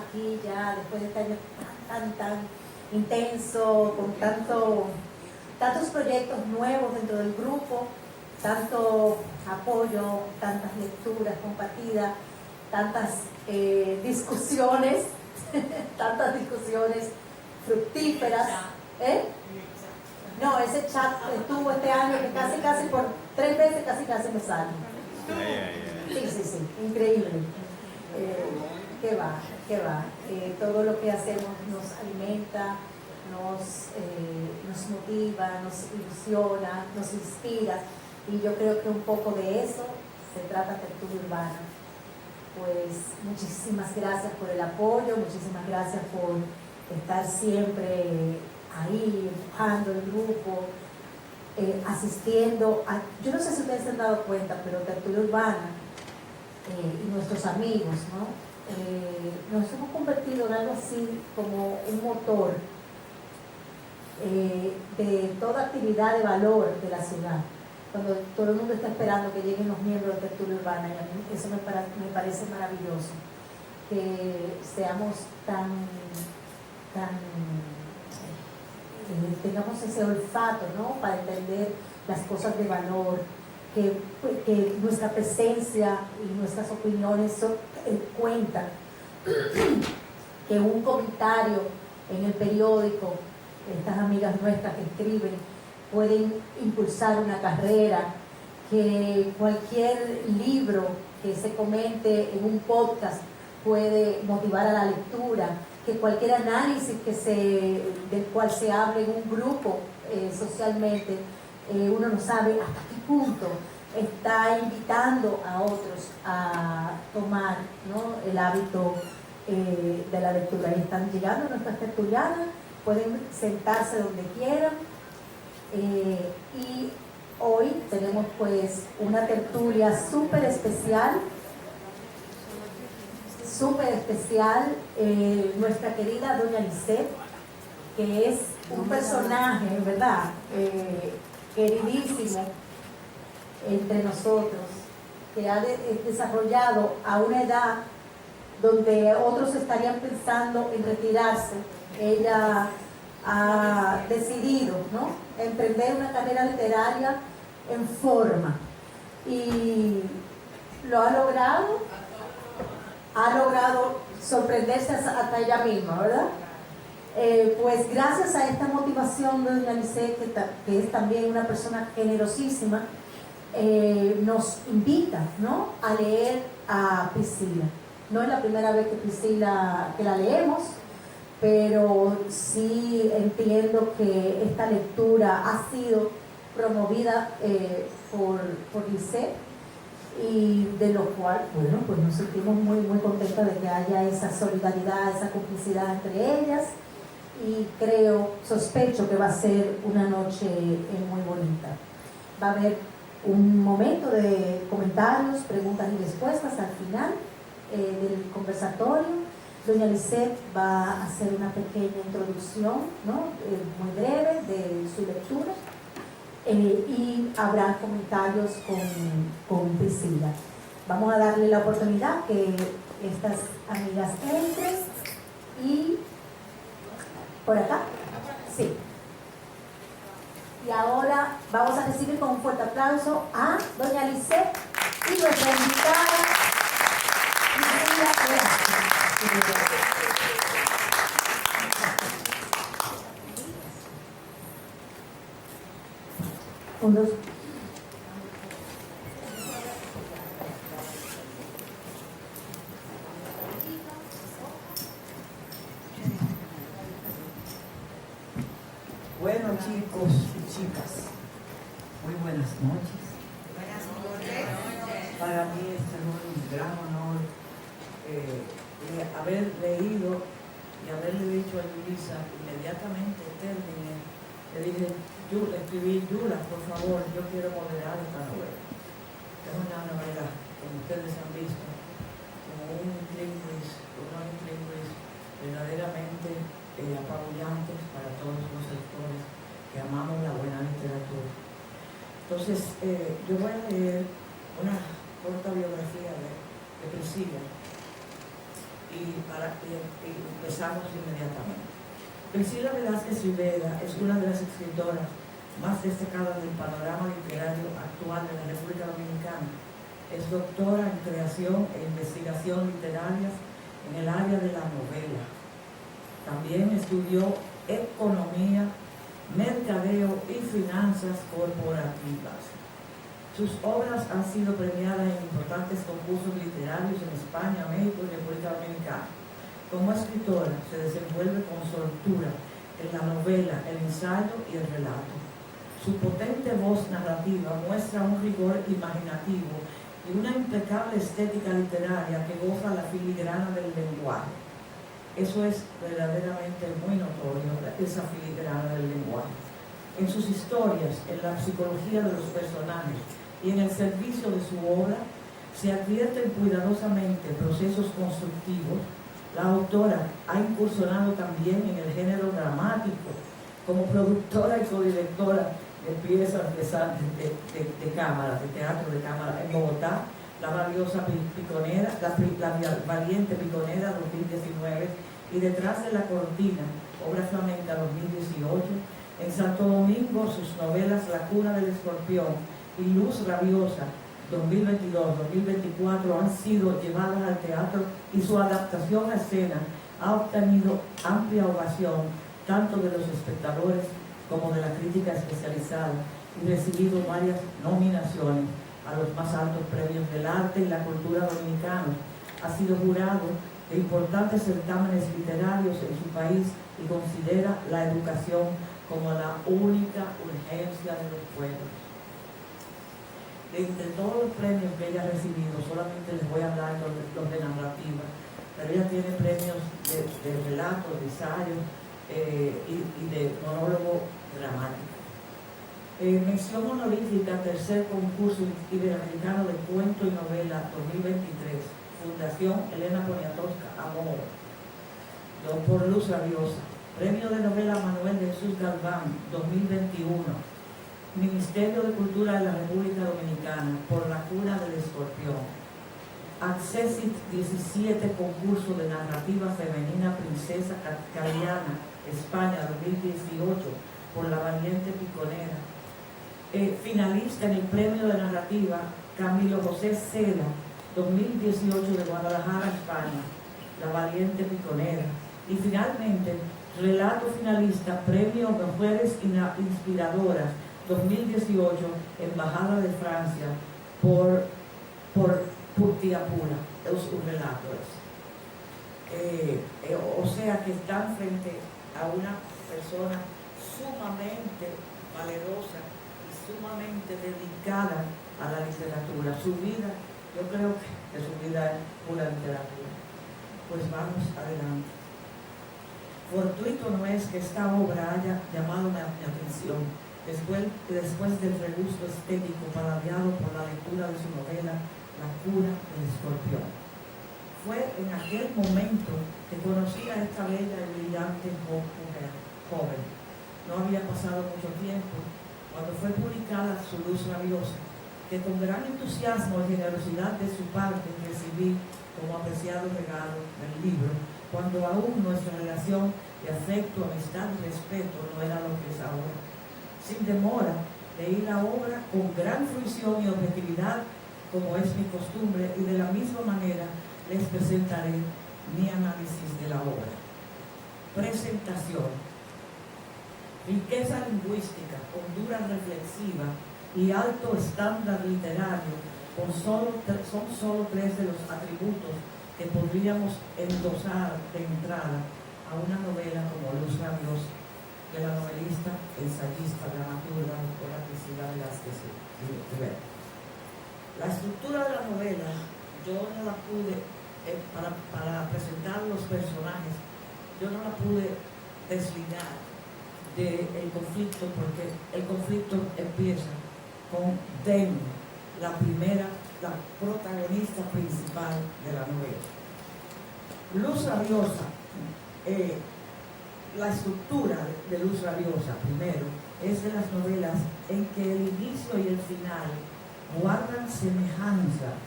aquí ya después de este año tan intenso, con tantos proyectos nuevos dentro del grupo, tanto apoyo, tantas lecturas compartidas, tantas discusiones, tantas discusiones fructíferas. No, ese chat estuvo este año que casi por 3 veces casi me sale. Sí, increíble. ¿Qué va? Todo lo que hacemos nos alimenta, nos motiva, nos ilusiona, nos inspira, y yo creo que un poco de eso se trata Tertulia Urbana. Pues muchísimas gracias por el apoyo, muchísimas gracias por estar siempre ahí, empujando el grupo, asistiendo a, yo no sé si ustedes se han dado cuenta, pero Tertulia Urbana y nuestros amigos, ¿no? Nos hemos convertido en algo así como un motor de toda actividad de valor de la ciudad. Cuando todo el mundo está esperando que lleguen los miembros de Tertulia Urbana, y a mí eso me parece maravilloso, que seamos tengamos ese olfato, ¿no? Para entender las cosas de valor, que nuestra presencia y nuestras opiniones cuentan, que un comentario en el periódico, estas amigas nuestras que escriben, pueden impulsar una carrera, que cualquier libro que se comente en un podcast puede motivar a la lectura, que cualquier análisis del cual se hable en un grupo socialmente, uno no sabe hasta qué punto está invitando a otros a tomar, ¿no?, el hábito de la lectura. Y están llegando nuestras tertulianas, pueden sentarse donde quieran. Y hoy tenemos pues una tertulia súper especial, nuestra querida doña Lisette, que es un personaje, ¿verdad?, queridísimo entre nosotros, que ha desarrollado a una edad donde otros estarían pensando en retirarse. Ella ha decidido, ¿no?, emprender una carrera literaria en forma, y lo ha logrado sorprenderse hasta ella misma, ¿verdad? Pues gracias a esta motivación de doña Lisette, que es también una persona generosísima, nos invita, ¿no?, a leer a Priscila. No es la primera vez que la leemos, pero sí entiendo que esta lectura ha sido promovida por Lisette, y de lo cual, bueno, pues nos sentimos muy contentos de que haya esa solidaridad, esa complicidad entre ellas, y sospecho que va a ser una noche muy bonita. Va a haber un momento de comentarios, preguntas y respuestas al final del conversatorio. Doña Lisette va a hacer una pequeña introducción, ¿no?, muy breve de su lectura, y habrá comentarios con Priscila. Vamos a darle la oportunidad que estas amigas entren. Y por acá, sí. Y ahora vamos a recibir con un fuerte aplauso a doña Lisette y nuestra invitada Priscila Velázquez. Unos. Bueno, chicos y chicas, muy buenas noches. Para mí es un gran honor haber leído y haberle dicho a Luisa, inmediatamente terminé, le dije, le escribí: Yula, por favor, yo quiero moderar esta novela. Es una novela, como ustedes han visto, como un intríngulis, verdaderamente apabullantes para todos los sectores que amamos la buena literatura. Entonces, yo voy a leer una corta biografía de Priscila, y y empezamos inmediatamente. Priscila Velázquez Rivera es una de las escritoras más destacadas del panorama literario actual de la República Dominicana. Es doctora en creación e investigación literarias en el área de la novela. También estudió economía, mercadeo y finanzas corporativas. Sus obras han sido premiadas en importantes concursos literarios en España, México y República Dominicana. Como escritora, se desenvuelve con soltura en la novela, el ensayo y el relato. Su potente voz narrativa muestra un rigor imaginativo y una impecable estética literaria que goza la filigrana del lenguaje. Eso es verdaderamente muy notorio, esa filigrana del lenguaje. En sus historias, en la psicología de los personajes y en el servicio de su obra, se advierten cuidadosamente procesos constructivos. La autora ha incursionado también en el género dramático, como productora y codirectora de piezas de cámara, de teatro de cámara en Bogotá, La Valiosa Piconera, la Valiente Piconera 2019 y Detrás de la Cortina, Obra Flamenca 2018. En Santo Domingo, sus novelas La Cuna del Escorpión y Luz Rabiosa 2022-2024 han sido llevadas al teatro y su adaptación a escena ha obtenido amplia ovación tanto de los espectadores como de la crítica especializada y recibido varias nominaciones a los más altos premios del arte y la cultura dominicanos. Ha sido jurado de importantes certámenes literarios en su país y considera la educación como la única urgencia de los pueblos. Entre todos los premios que ella ha recibido, solamente les voy a hablar los de narrativa, pero ella tiene premios de relato, de ensayo y de monólogo dramático. Mención honorífica, tercer concurso iberoamericano de cuento y novela 2023, Fundación Elena Poniatowska, Amor, por Luz Rabiosa. Premio de novela Manuel de Jesús Galván 2021, Ministerio de Cultura de la República Dominicana, por La Cuna del Escorpión. Accessit 17 concurso de narrativa femenina Princesa Cariana, España 2018, por La Valiente Piconera. Finalista en el Premio de Narrativa Camilo José Cela 2018 de Guadalajara, España, La Valiente Piconera. Y finalmente, relato finalista Premio Mujeres Inspiradoras 2018, Embajada de Francia, por Purtiapura. Es un relato ese. O sea que están frente a una persona sumamente valerosa y sumamente dedicada a la literatura. Su vida, yo creo que su vida es pura literatura. Pues vamos adelante. Fortuito no es que esta obra haya llamado mi atención después del regusto estético paladeado por la lectura de su novela La Cuna del Escorpión. Fue en aquel momento que conocí a esta bella y brillante mujer joven. No había pasado mucho tiempo cuando fue publicada Su Luz Rabiosa, que con gran entusiasmo y generosidad de su parte recibí como apreciado regalo del libro, cuando aún nuestra relación de afecto, amistad y respeto no era lo que es ahora. Sin demora, leí la obra con gran fruición y objetividad, como es mi costumbre, y de la misma manera les presentaré mi análisis de la obra. Presentación. Riqueza lingüística, hondura reflexiva y alto estándar literario son solo tres de los atributos que podríamos endosar de entrada a una novela como Luz Rabiosa, de la novelista, ensayista, dramaturga, doctora Priscila Velázquez Rivera. La estructura de la novela, yo no la pude, para presentar los personajes, yo no la pude desligar del conflicto, porque el conflicto empieza con Demi, la protagonista principal de la novela. Luz Rabiosa, la estructura de Luz Rabiosa, primero, es de las novelas en que el inicio y el final guardan semejanza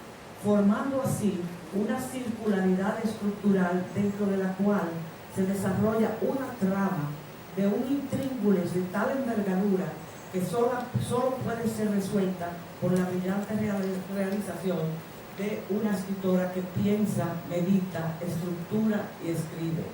formando así una circularidad estructural dentro de la cual se desarrolla una trama de un intríngulis de tal envergadura que solo puede ser resuelta por la brillante realización de una escritora que piensa, medita, estructura y escribe.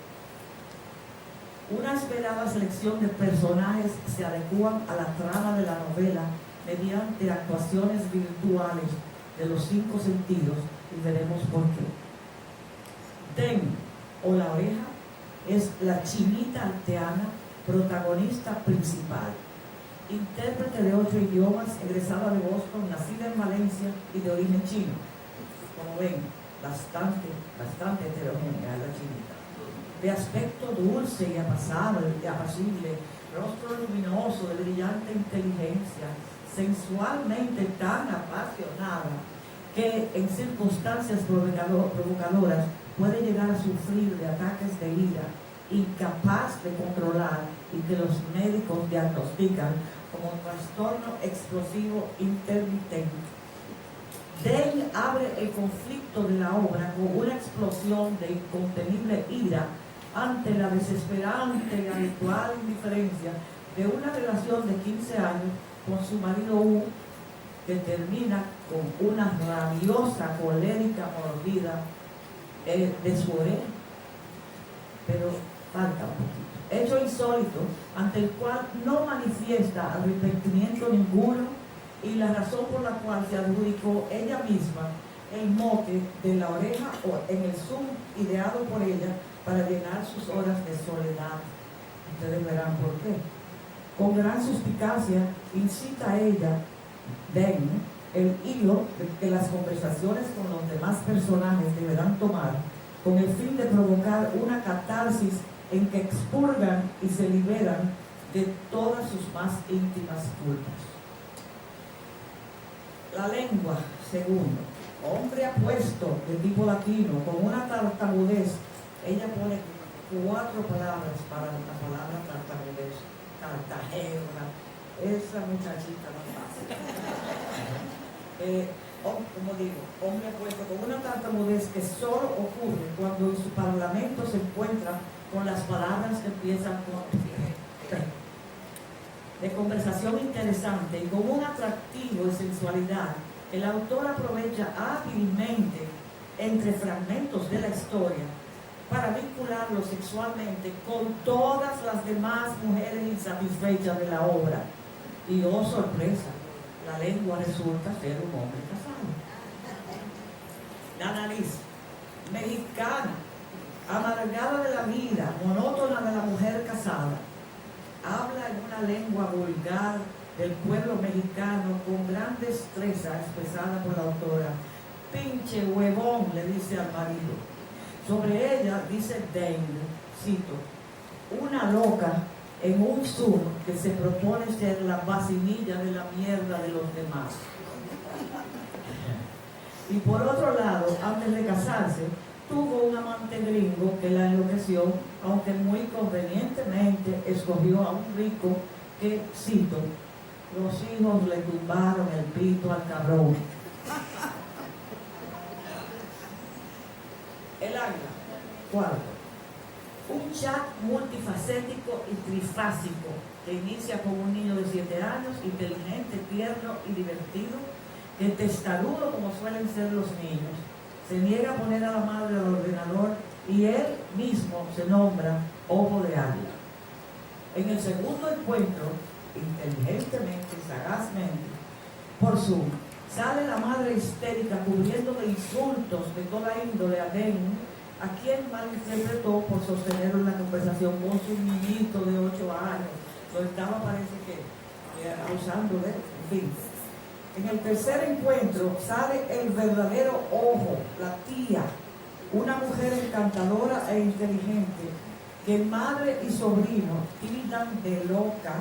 Una esperada selección de personajes se adecúan a la trama de la novela mediante actuaciones virtuales de los 5 sentidos, y veremos por qué. Den, o la oreja, es la chinita alteana, protagonista principal, intérprete de 8 idiomas, egresada de Boston, nacida en Valencia y de origen chino. Como ven, bastante heterogénea la chinita. De aspecto dulce y apacible, rostro luminoso, de brillante inteligencia, sensualmente tan apasionada que en circunstancias provocadoras puede llegar a sufrir de ataques de ira, incapaz de controlar y que los médicos diagnostican como trastorno explosivo intermitente. Den abre el conflicto de la obra con una explosión de incontenible ira ante la desesperante y habitual indiferencia de una relación de 15 años con su marido U, que termina con una rabiosa, colérica mordida de su oreja. Pero falta un poquito. Hecho insólito, ante el cual no manifiesta arrepentimiento ninguno, y la razón por la cual se adjudicó ella misma el mote de la oreja o en el Zoom ideado por ella para llenar sus horas de soledad. Ustedes verán por qué. Con gran suspicacia incita a ella, Den, el hilo que las conversaciones con los demás personajes deberán tomar, con el fin de provocar una catarsis en que expurgan y se liberan de todas sus más íntimas culpas. La lengua, segundo, hombre apuesto de tipo latino, con una tartamudez. Ella pone 4 palabras para la palabra tartamudez. Cartagena, esa muchachita no pasa. Como digo, hombre apuesto con una tartamudez que solo ocurre cuando en su parlamento se encuentra con las palabras que empiezan con de conversación interesante y con un atractivo y sensualidad, el autor aprovecha hábilmente entre fragmentos de la historia para vincularlo sexualmente con todas las demás mujeres insatisfechas de la obra. Y oh sorpresa, la lengua resulta ser un hombre casado. La nariz, mexicana, amargada de la vida, monótona de la mujer casada, habla en una lengua vulgar del pueblo mexicano con gran destreza expresada por la autora. Pinche huevón, le dice al marido. Sobre ella dice Den, cito, una loca en un Zoom que se propone ser la vacinilla de la mierda de los demás. Y por otro lado, antes de casarse, tuvo un amante gringo que la enloqueció, aunque muy convenientemente escogió a un rico que, cito, los hijos le tumbaron el pito al cabrón. El águila, cuarto, un chat multifacético y trifásico que inicia con un niño de 7 años, inteligente, tierno y divertido, que testarudo como suelen ser los niños, se niega a poner a la madre al ordenador y él mismo se nombra Ojo de Águila. En el segundo encuentro, inteligentemente, sagazmente, por Zoom, sale la madre histérica cubriendo de insultos de toda índole a Den, a quien malinterpretó por sostener una conversación con su niñito de 8 años. Lo estaba, parece que, abusando de él, en fin. En el tercer encuentro sale el verdadero Ojo, la tía, una mujer encantadora e inteligente, que madre y sobrino tildan de loca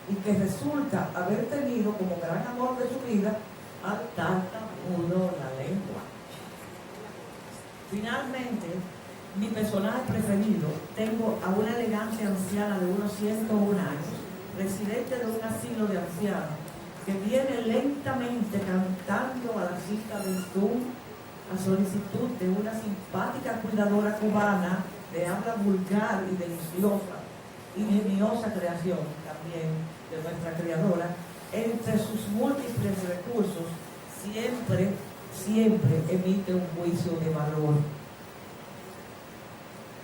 y que resulta haber tenido como gran amor de su vida al tartamudo la lengua. Finalmente, mi personaje preferido, tengo a una elegante anciana de unos 101 años, residente de un asilo de ancianos, que viene lentamente cantando a la cita del Zoom a solicitud de una simpática cuidadora cubana de habla vulgar y deliciosa, ingeniosa creación también de nuestra creadora, entre sus múltiples recursos, siempre emite un juicio de valor.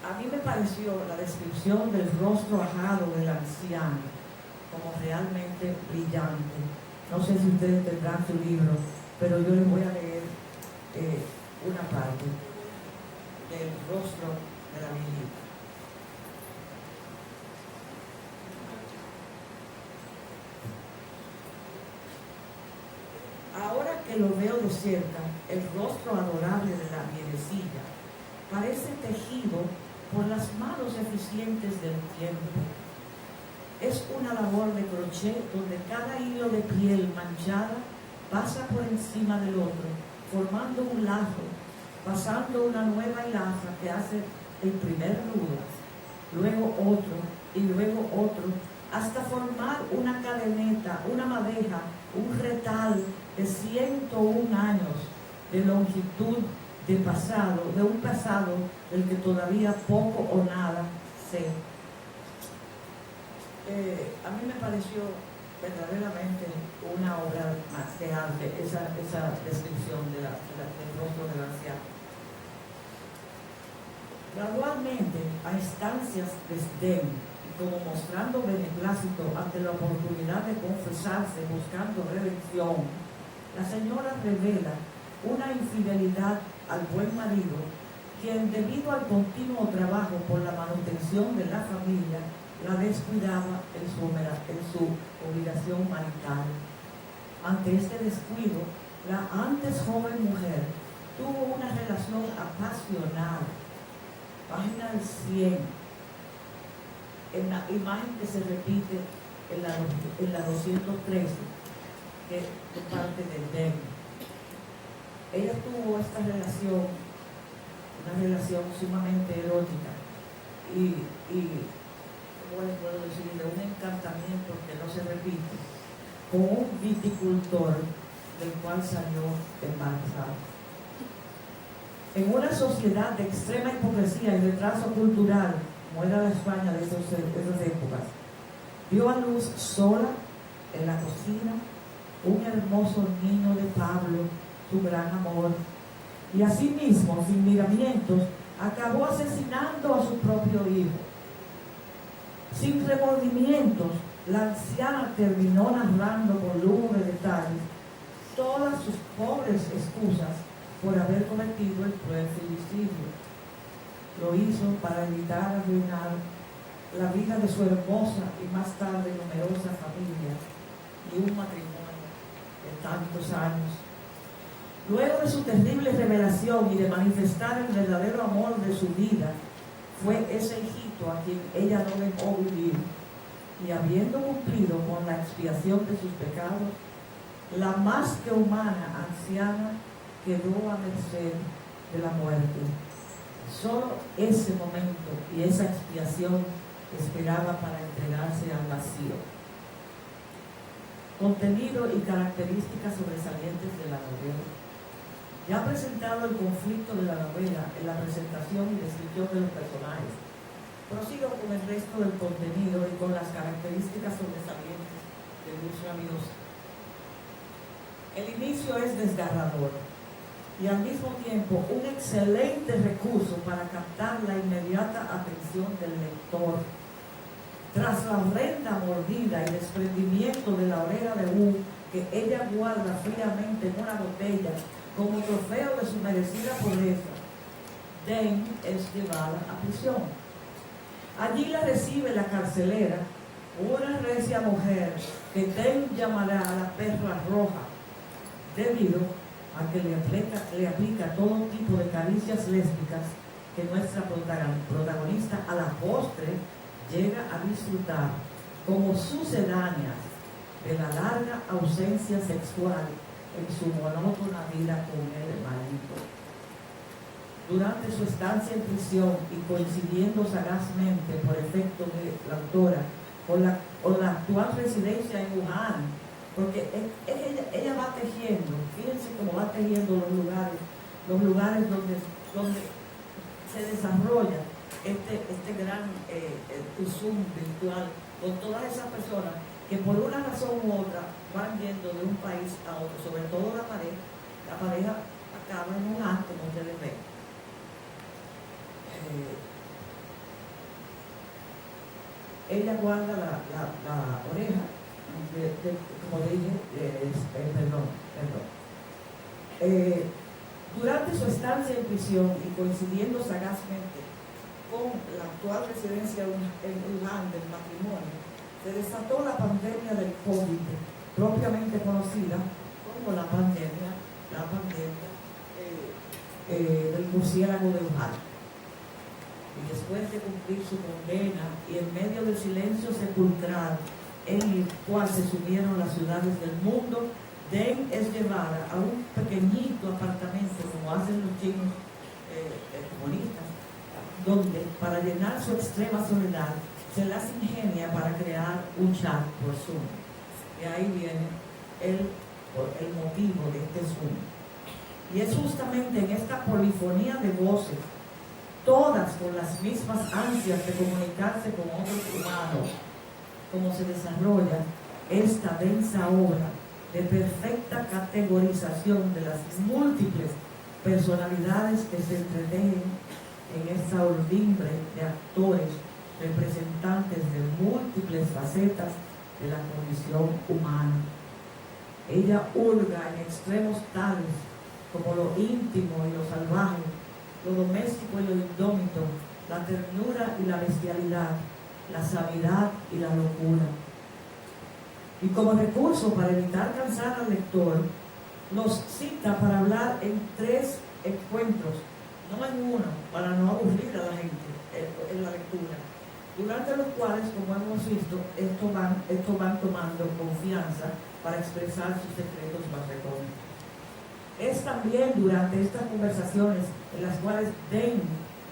A mí me pareció la descripción del rostro ajado del anciano como realmente brillante. No sé si ustedes tendrán su libro, pero yo les voy a leer una parte del rostro de la viejita. Ahora que lo veo de cerca, el rostro adorable de la viejecilla parece tejido por las manos eficientes del tiempo. Es una labor de crochet donde cada hilo de piel manchada pasa por encima del otro, formando un lazo, pasando una nueva hilaza que hace el primer nudo, luego otro y luego otro, hasta formar una cadeneta, una madeja, un retal de 101 años de longitud de un pasado del que todavía poco o nada sé. A mí me pareció verdaderamente una obra de arte esa descripción del rostro del anciano. Gradualmente, a instancias de desdén y como mostrando beneplácito ante la oportunidad de confesarse buscando redención, la señora revela una infidelidad al buen marido, quien debido al continuo trabajo por la manutención de la familia, la descuidaba en su obligación marital. Ante este descuido, la antes joven mujer tuvo una relación apasionada. Página 100, en la imagen que se repite en la 213, que es parte del Ben. Ella tuvo esta relación, una relación sumamente erótica y ¿cómo les puedo decir? De un encantamiento que no se repite, con un viticultor del cual salió embarazada. En una sociedad de extrema hipocresía y retraso cultural, como era la España de esas épocas, dio a luz sola en la cocina un hermoso niño de Pablo, su gran amor, y asimismo, sin miramientos, acabó asesinando a su propio hijo. Sin remordimientos, la anciana terminó narrando con lujo de detalles todas sus pobres excusas por haber cometido el cruel femicidio. Lo hizo para evitar arruinar la vida de su hermosa y más tarde numerosa familia y un matrimonio de tantos años. Luego de su terrible revelación y de manifestar el verdadero amor de su vida, fue ese hijito a quien ella no dejó vivir, y habiendo cumplido con la expiación de sus pecados, la más que humana anciana quedó a merced de la muerte. Solo ese momento y esa expiación esperaba para entregarse al vacío. Contenido y características sobresalientes de la novela. Ya presentado el conflicto de la novela en la presentación y descripción de los personajes, prosigo con el resto del contenido y con las características sobresalientes de Dulce Amidosa. El inicio es desgarrador y al mismo tiempo un excelente recurso para captar la inmediata atención del lector. Tras la horrenda mordida y desprendimiento de la oreja de Wu, que ella guarda fríamente en una botella como trofeo de su merecida pobreza, Deng es llevada a prisión. Allí la recibe la carcelera, una recia mujer que Deng llamará a la perra roja, debido a que le aplica todo tipo de caricias lésbicas que nuestra protagonista a la postre llega a disfrutar como sucedáneas de la larga ausencia sexual en su monótona vida con el marido. Durante su estancia en prisión y coincidiendo sagazmente por efecto de la autora con la actual residencia en Wuhan, porque ella va tejiendo, fíjense cómo va tejiendo los lugares los lugares donde se desarrolla este gran Zoom virtual con todas esas personas que por una razón u otra van yendo de un país a otro, sobre todo la pareja acaba en un acto, como ustedes ven. Ella guarda la oreja, como dije, perdón. Durante su estancia en prisión y coincidiendo sagazmente con la actual residencia en Wuhan del matrimonio, se desató la pandemia del COVID, propiamente conocida como la pandemia del murciélago de Wuhan. Y después de cumplir su condena y en medio del silencio sepulcral en el cual se sumieron las ciudades del mundo, Deng es llevada a un pequeñito apartamento, como hacen los chinos comunistas, donde para llenar su extrema soledad se las ingenia para crear un chat por Zoom. Y ahí viene el motivo de este Zoom. Y es justamente en esta polifonía de voces, todas con las mismas ansias de comunicarse con otros humanos, como se desarrolla esta densa obra de perfecta categorización de las múltiples personalidades que se entretejen en esta urdimbre de actores representantes de múltiples facetas de la condición humana. Ella hurga en extremos tales como lo íntimo y lo salvaje, lo doméstico y lo indómito, la ternura y la bestialidad, la sabiedad y la locura. Y como recurso para evitar cansar al lector, nos cita para hablar en 3 encuentros, no en uno, para no aburrir a la gente en la lectura, durante los cuales, como hemos visto, estos van tomando confianza para expresar sus secretos más recónditos. Es también durante estas conversaciones en las cuales Deng,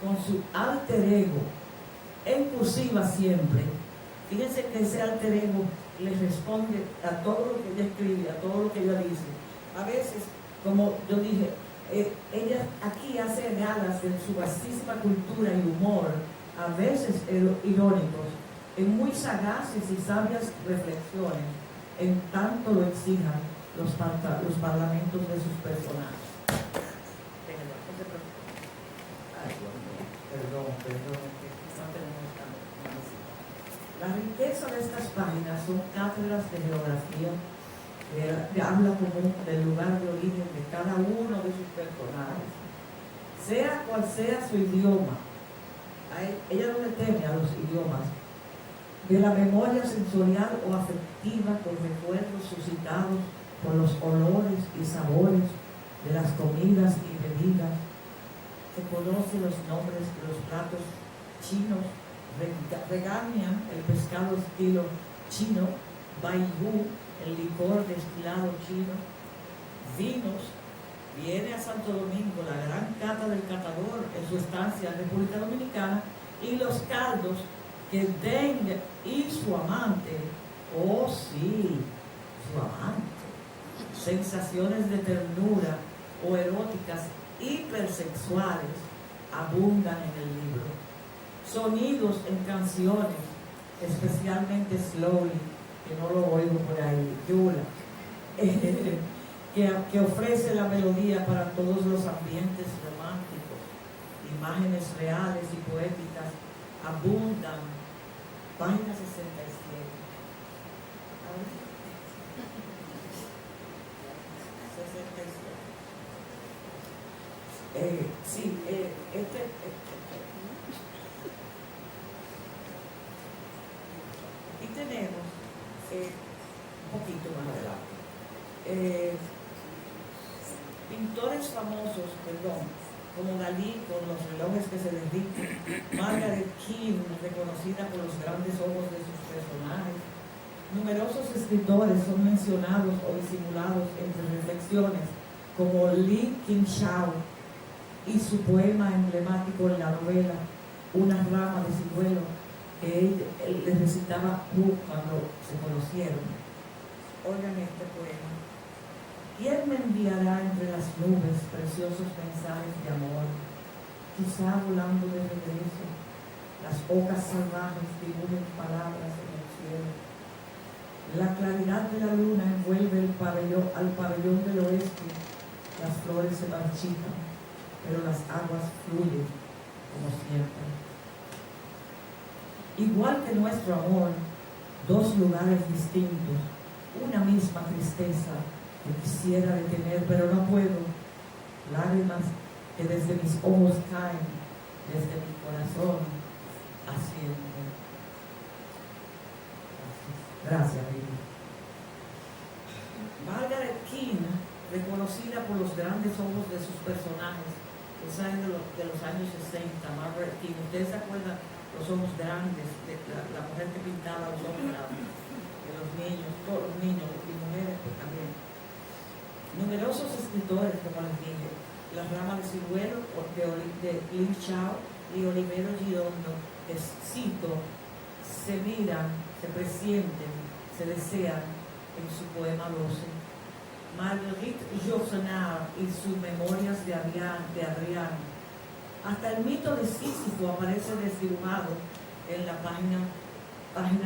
con su alter ego, en cursiva siempre, fíjense que ese alter ego le responde a todo lo que ella escribe, a todo lo que ella dice. A veces, como yo dije, ella aquí hace galas de su vastísima cultura y humor, a veces irónicos, en muy sagaces y sabias reflexiones, en tanto lo exijan los parlamentos de sus personajes. La riqueza de estas páginas son cátedras de geografía, de habla común del lugar de origen de cada uno de sus personajes, sea cual sea su idioma. Ella no le teme a los idiomas, de la memoria sensorial o afectiva con recuerdos suscitados por los olores y sabores de las comidas y bebidas. Se conocen los nombres de los platos chinos, regañan el pescado estilo chino, baiyu, el licor destilado chino, vinos. Viene a Santo Domingo la gran cata del catador en su estancia en República Dominicana, y los caldos que Deng y su amante, oh sí, su amante, sensaciones de ternura o eróticas hipersexuales abundan en el libro. Sonidos en canciones, especialmente Slowly, que no lo oigo por ahí, Yula, que ofrece la melodía para todos los ambientes románticos. Imágenes reales y poéticas abundan. Página 67. A ver. 67. Y tenemos un poquito más adelante pintores famosos, como Dalí con los relojes que se derriten, Margaret King, reconocida por los grandes ojos de sus personajes. Numerosos escritores son mencionados o disimulados entre reflexiones, como Li Qingshao y su poema emblemático en la novela Una rama de ciruelo, que él le recitaba cuando se conocieron. Oigan este poema, ¿Quién me enviará entre las nubes preciosos mensajes de amor? Quizá volando de regreso, las ocas salvajes dibujen palabras en el cielo. La claridad de la luna envuelve al pabellón del oeste, las flores se marchitan, pero las aguas fluyen como siempre. Igual que nuestro amor, dos lugares distintos, una misma tristeza que quisiera detener, pero no puedo. Lágrimas que desde mis ojos caen, desde mi corazón ascienden. Gracias, Lili. Margaret King, reconocida por los grandes ojos de sus personajes, esa es de los años 60, Margaret King. ¿Ustedes se acuerdan? Los ojos grandes, de la mujer que pintaba los ojos grandes, de los niños, todos los niños y mujeres pues, también. Numerosos escritores, como les dije, La rama de ciruelo de Lin Chao y Olivero Girondo, que cito, se miran, se presienten, se desean en su poema 12. Marguerite Yourcenar y sus memorias de Adrián. Hasta el mito de Sísifo aparece desdibujado en la página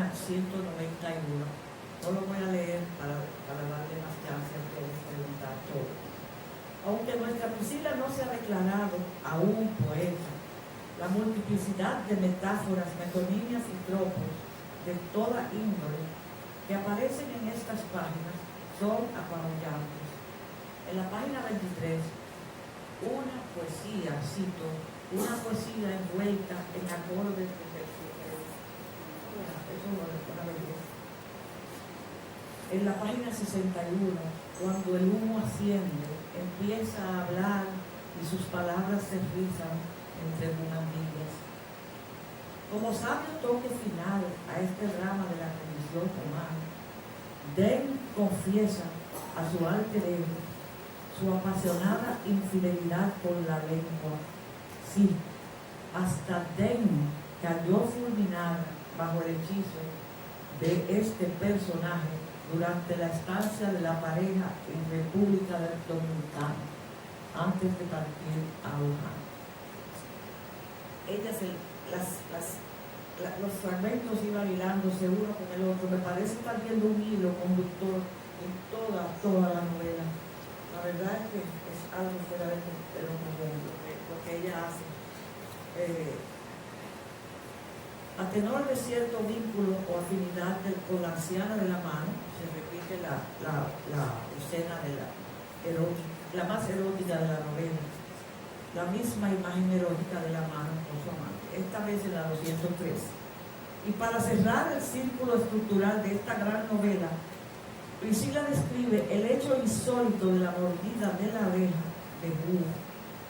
191. No lo voy a leer para darle más chance a ustedes preguntar todo. Aunque nuestra Priscila no se ha declarado aún poeta, la multiplicidad de metáforas, metonimias y tropos de toda índole que aparecen en estas páginas son apabullantes. En la página 23, una poesía, cito, una poesía envuelta en acordes de terciopelo. Eso es una belleza. En la página 61, cuando el humo asciende, empieza a hablar y sus palabras se rizan entre bugambillas. Como sabio toque final a este drama de la condición humana, Den confiesa a su alter ego su apasionada infidelidad con la lengua. Sí, hasta Den cayó fulminada bajo el hechizo de este personaje durante la estancia de la pareja en República Dominicana, antes de partir a Wuhan. Los fragmentos iban hilándose uno con el otro. Me parece estar viendo un hilo conductor en toda la novela. La verdad es que es algo fuera de lo común lo que ella hace. A tenor de cierto vínculo o afinidad con la anciana de la mano, se repite la escena de la más erótica de la novela, la misma imagen erótica de la mano con su amante, esta vez en la 203. Y para cerrar el círculo estructural de esta gran novela, Priscila describe el hecho insólito de la mordida de la abeja de Wu,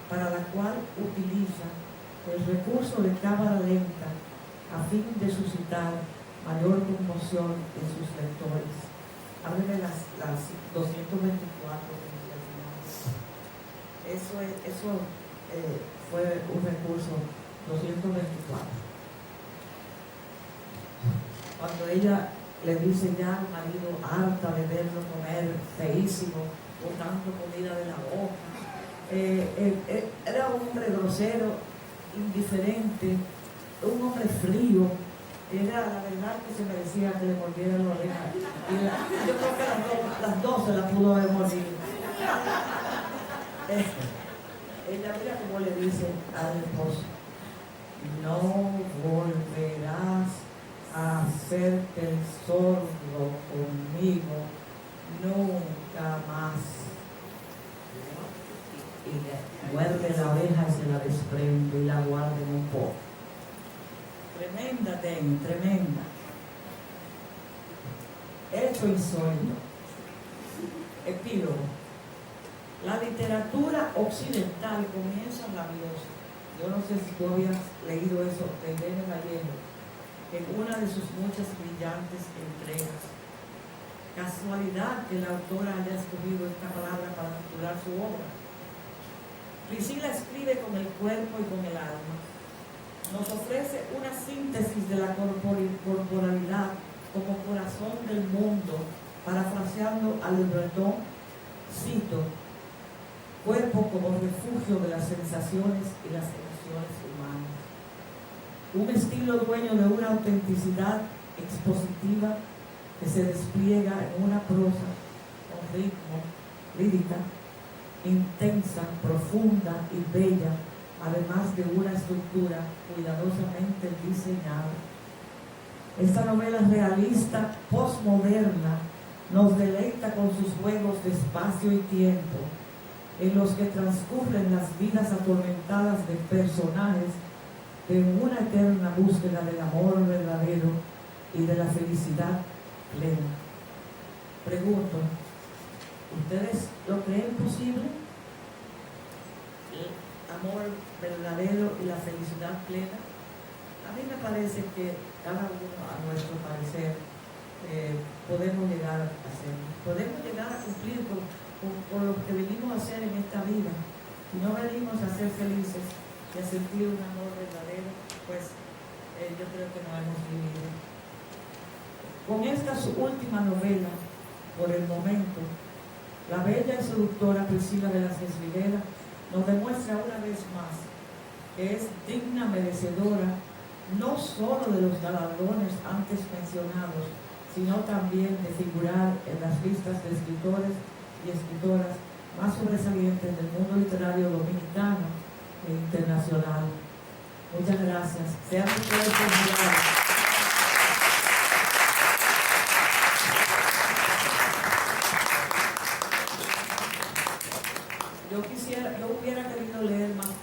para la cual utiliza el recurso de cámara lenta a fin de suscitar mayor conmoción en sus lectores. Hablen de las 224. Eso fue un recurso 224. Cuando ella le dice ya al marido, harta de verlo comer feísimo, botando comida de la boca, era un hombre grosero, indiferente, un hombre frío. Era la verdad que se merecía que le mordieran la oreja. Yo creo que las dos se la pudo haber mordido. Ella mira como le dice al esposo: no volverás a hacerte sordo conmigo nunca más. Y le muerde la oreja y se la desprende y la guarda en un poco. Tremenda, tremenda. Hecho insólito. Epílogo. La literatura occidental comienza rabiosa. Yo no sé si tú habías leído eso de Irene Vallejo en una de sus muchas brillantes entregas. Casualidad que la autora haya escogido esta palabra para titular su obra. Priscila escribe con el cuerpo y con el alma. Nos ofrece una síntesis de la corporalidad como corazón del mundo, parafraseando a Le Breton, cito, cuerpo como refugio de las sensaciones y las emociones humanas. Un estilo dueño de una autenticidad expositiva que se despliega en una prosa con ritmo, lírica, intensa, profunda y bella, además de una estructura cuidadosamente diseñada. Esta novela realista, postmoderna, nos deleita con sus juegos de espacio y tiempo, en los que transcurren las vidas atormentadas de personajes en una eterna búsqueda del amor verdadero y de la felicidad plena. Pregunto, ¿ustedes lo creen posible? El amor verdadero y la felicidad plena. A mí me parece que cada uno, a nuestro parecer, podemos llegar a hacerlo. Podemos llegar a cumplir con lo que venimos a hacer en esta vida. Si no venimos a ser felices y a sentir un amor verdadero, pues yo creo que no hemos vivido. Con esta su última novela, por el momento, la bella y seductora Priscila Velázquez Rivera nos demuestra una vez más que es digna merecedora no solo de los galardones antes mencionados, sino también de figurar en las listas de escritores y escritoras más sobresalientes del mundo literario dominicano e internacional. Muchas gracias. Sean ustedes bienvenidos. Yo hubiera querido leer más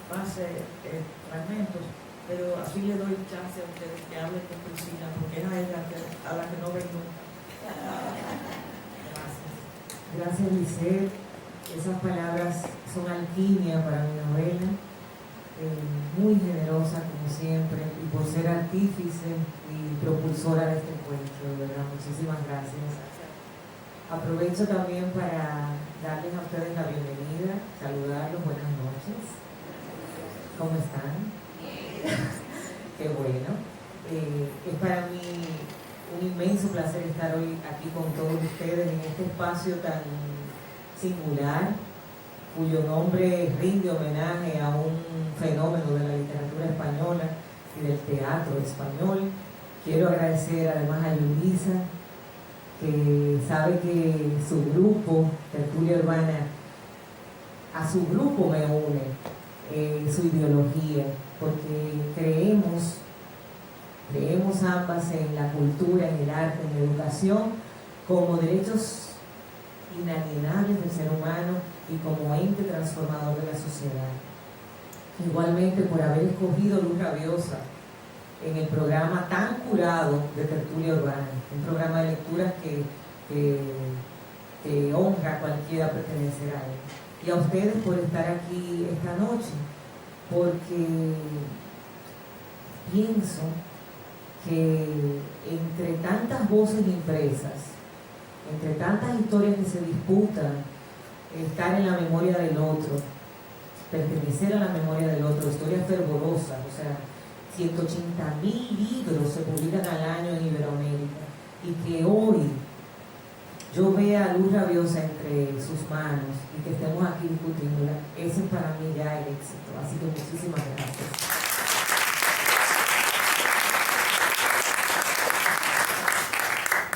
fragmentos, pero así le doy chance a ustedes que hablen con Priscila, porque es a ella a la que no vengo. Gracias. Gracias, Lisette. Esas palabras son alquimia para mi novela, muy generosa como siempre, y por ser artífice y propulsora de este encuentro, de verdad, muchísimas gracias. Aprovecho también para darles a ustedes la bienvenida, saludarlos, buenas noches. ¿Cómo están? Qué bueno. Es para mí un inmenso placer estar hoy aquí con todos ustedes en este espacio tan singular, cuyo nombre rinde homenaje a un fenómeno de la literatura española y del teatro español. Quiero agradecer además a Yulisa, que sabe que su grupo, Tertulia Urbana, a su grupo me une su ideología, porque creemos ambas en la cultura, en el arte, en la educación, como derechos inalienables del ser humano y como ente transformador de la sociedad. Igualmente por haber escogido Luz Rabiosa en el programa tan curado de Tertulia Urbana, un programa de lecturas que honra a cualquiera pertenecer a él. Y a ustedes por estar aquí esta noche, porque pienso que entre tantas voces impresas, entre tantas historias que se disputan, estar en la memoria del otro, pertenecer a la memoria del otro, historias fervorosas, o sea, 180.000 libros se publican al año en Iberoamérica, y que hoy yo vea a Luz Rabiosa entre sus manos y que estemos aquí discutiéndola, ese es para mí ya el éxito. Así que muchísimas gracias.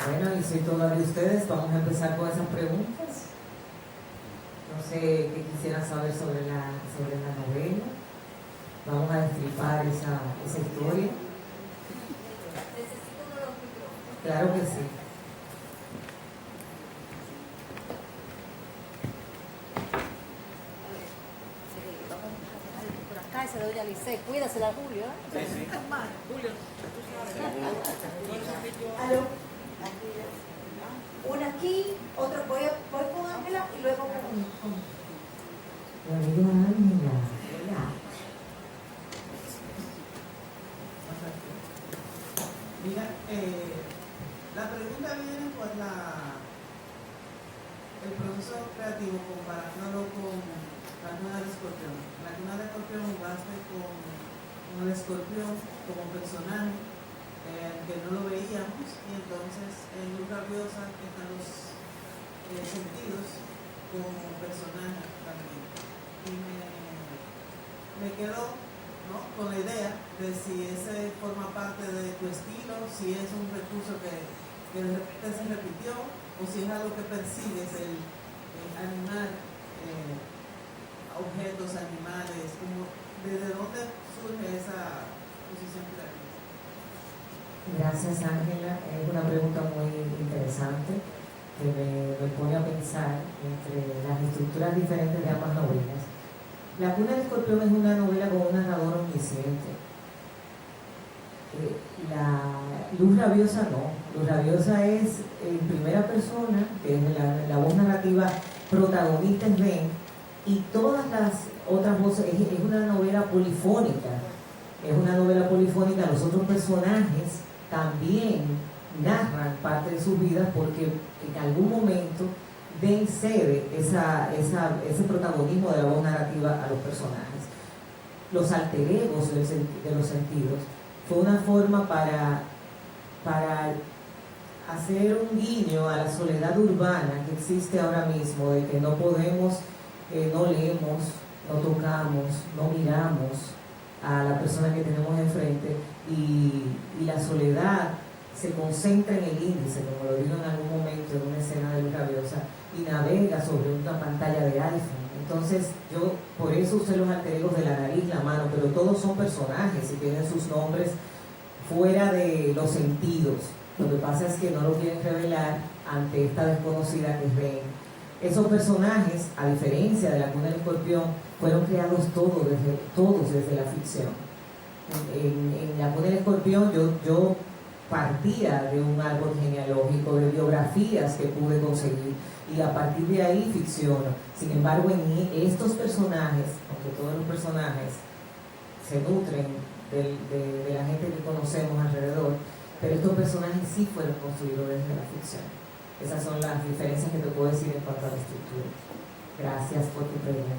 Bueno, y soy toda de ustedes. Vamos a empezar con esas preguntas. No sé qué quisieran saber sobre la novela. Vamos a destripar esa historia. Claro que sí. Se doy a Lisette, cuídasela a Julio. Sí, sí. Julio, tú sabes. Aló. Una aquí, otro voy con Ángela y luego con... La amiga Ángela. Hola. Mira, la pregunta viene por el proceso creativo, comparándolo con la cuna del escorpión. La cuna del escorpión jugaste con el escorpión como personaje que no lo veíamos, y entonces en Luz Rabiosa, que están los sentidos, como personaje también. Y me quedo, ¿no?, con la idea de si ese forma parte de tu estilo, si es un recurso que de repente se repitió, o si es algo que persigues, el animar objetos, animales, como ¿desde dónde surge esa posición creativa? Gracias, Ángela. Es una pregunta muy interesante que me pone a pensar entre las estructuras diferentes de ambas novelas. La cuna del escorpión es una novela con un narrador omnisciente. La Luz Rabiosa no. Luz Rabiosa es en primera persona, que es la voz narrativa protagonista es Ben, y todas las otras voces, es una novela polifónica. Es una novela polifónica, los otros personajes también narran parte de sus vidas porque en algún momento Ben cede ese protagonismo de la voz narrativa a los personajes. Los alter egos de los sentidos fue una forma para hacer un guiño a la soledad urbana que existe ahora mismo, de que no podemos, no leemos, no tocamos, no miramos a la persona que tenemos enfrente y la soledad se concentra en el índice, como lo digo en algún momento en una escena de Luz Rabiosa, y navega sobre una pantalla de iPhone. Entonces yo por eso usé los alter egos de la nariz, la mano, pero todos son personajes y tienen sus nombres fuera de los sentidos. Lo que pasa es que no lo quieren revelar ante esta desconocida que es Ben. Esos personajes, a diferencia de la cuna del escorpión, fueron creados todos desde la ficción. En la cuna del escorpión yo partía de un árbol genealógico, de biografías que pude conseguir, y a partir de ahí ficciono. Sin embargo, en estos personajes, aunque todos los personajes se nutren de la gente que conocemos alrededor, pero estos personajes sí fueron construidos desde la ficción. Esas son las diferencias que te puedo decir en cuanto a la estructura. Gracias por tu pregunta.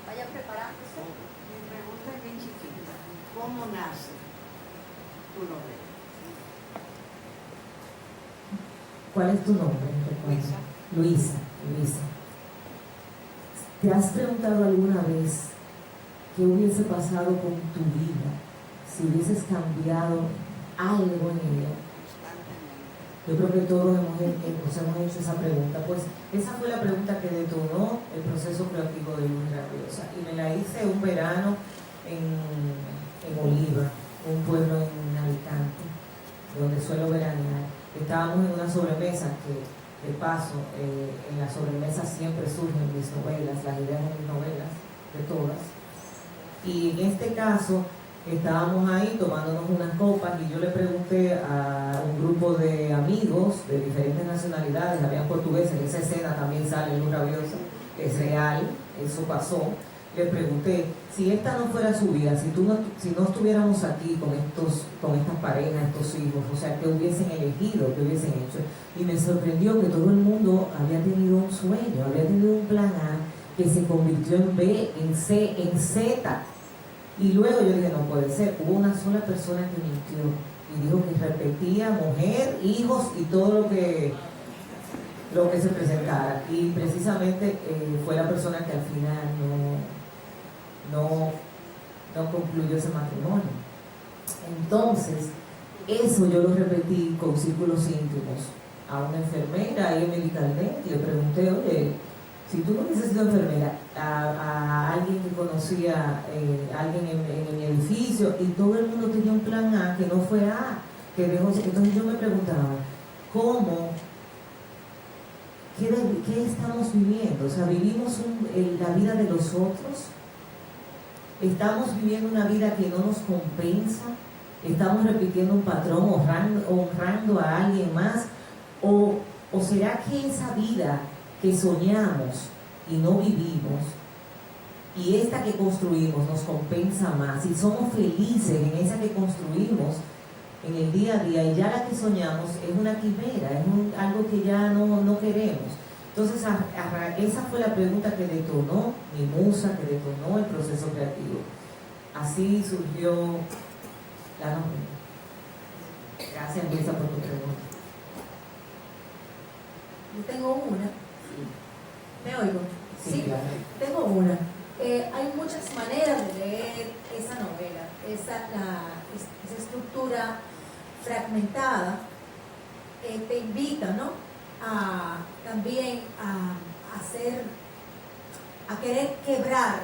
Vaya preparándose. Mi pregunta es bien chiquita. ¿Cómo nace tu novela? ¿Cuál es tu nombre? Luisa. ¿Te has preguntado alguna vez qué hubiese pasado con tu vida si hubieses cambiado algo en ella? Yo creo que todos nos hemos hecho esa pregunta. Pues esa fue la pregunta que detonó el proceso creativo de Luz Rabiosa. Y me la hice un verano en Oliva, un pueblo en Alicante, donde suelo veranear. Estábamos en una sobremesa que, de paso, en la sobremesa siempre surgen mis novelas, las ideas de mis novelas, de todas. Y en este caso, estábamos ahí tomándonos unas copas y yo le pregunté a un grupo de amigos de diferentes nacionalidades, había portugueses, en esa escena también sale Luz Rabiosa, es real, eso pasó. Le pregunté, si esta no fuera su vida, si no estuviéramos aquí con estas parejas, estos hijos, o sea, ¿qué hubiesen elegido, qué hubiesen hecho? Y me sorprendió que todo el mundo había tenido un sueño, había tenido un plan A que se convirtió en B, en C, en Z. Y luego yo dije, no puede ser, hubo una sola persona que mintió y dijo que repetía mujer, hijos y todo lo que se presentara. Y precisamente fue la persona que al final no concluyó ese matrimonio. Entonces, eso yo lo repetí con círculos íntimos. A una enfermera ahí en Medical Net le pregunté, oye, si tú no hubieses sido enfermera, a alguien que conocía, alguien en mi edificio, y todo el mundo tenía un plan A que no fue A, que dejó. Entonces yo me preguntaba, ¿qué estamos viviendo? O sea, ¿vivimos la vida de los otros? ¿Estamos viviendo una vida que no nos compensa? ¿Estamos repitiendo un patrón, honrando a alguien más? ¿O será que esa vida que soñamos y no vivimos, y esta que construimos nos compensa más, y somos felices en esa que construimos en el día a día, y ya la que soñamos es una quimera, es algo que ya no queremos? Entonces esa fue la pregunta que detonó mi musa, que detonó el proceso creativo. Así surgió la novela. Gracias, Luisa, por tu pregunta. Yo tengo una. ¿Me oigo? Sí, claro. Tengo una. Hay muchas maneras de leer esa novela, esa estructura fragmentada. Te invita, ¿no? También a querer quebrar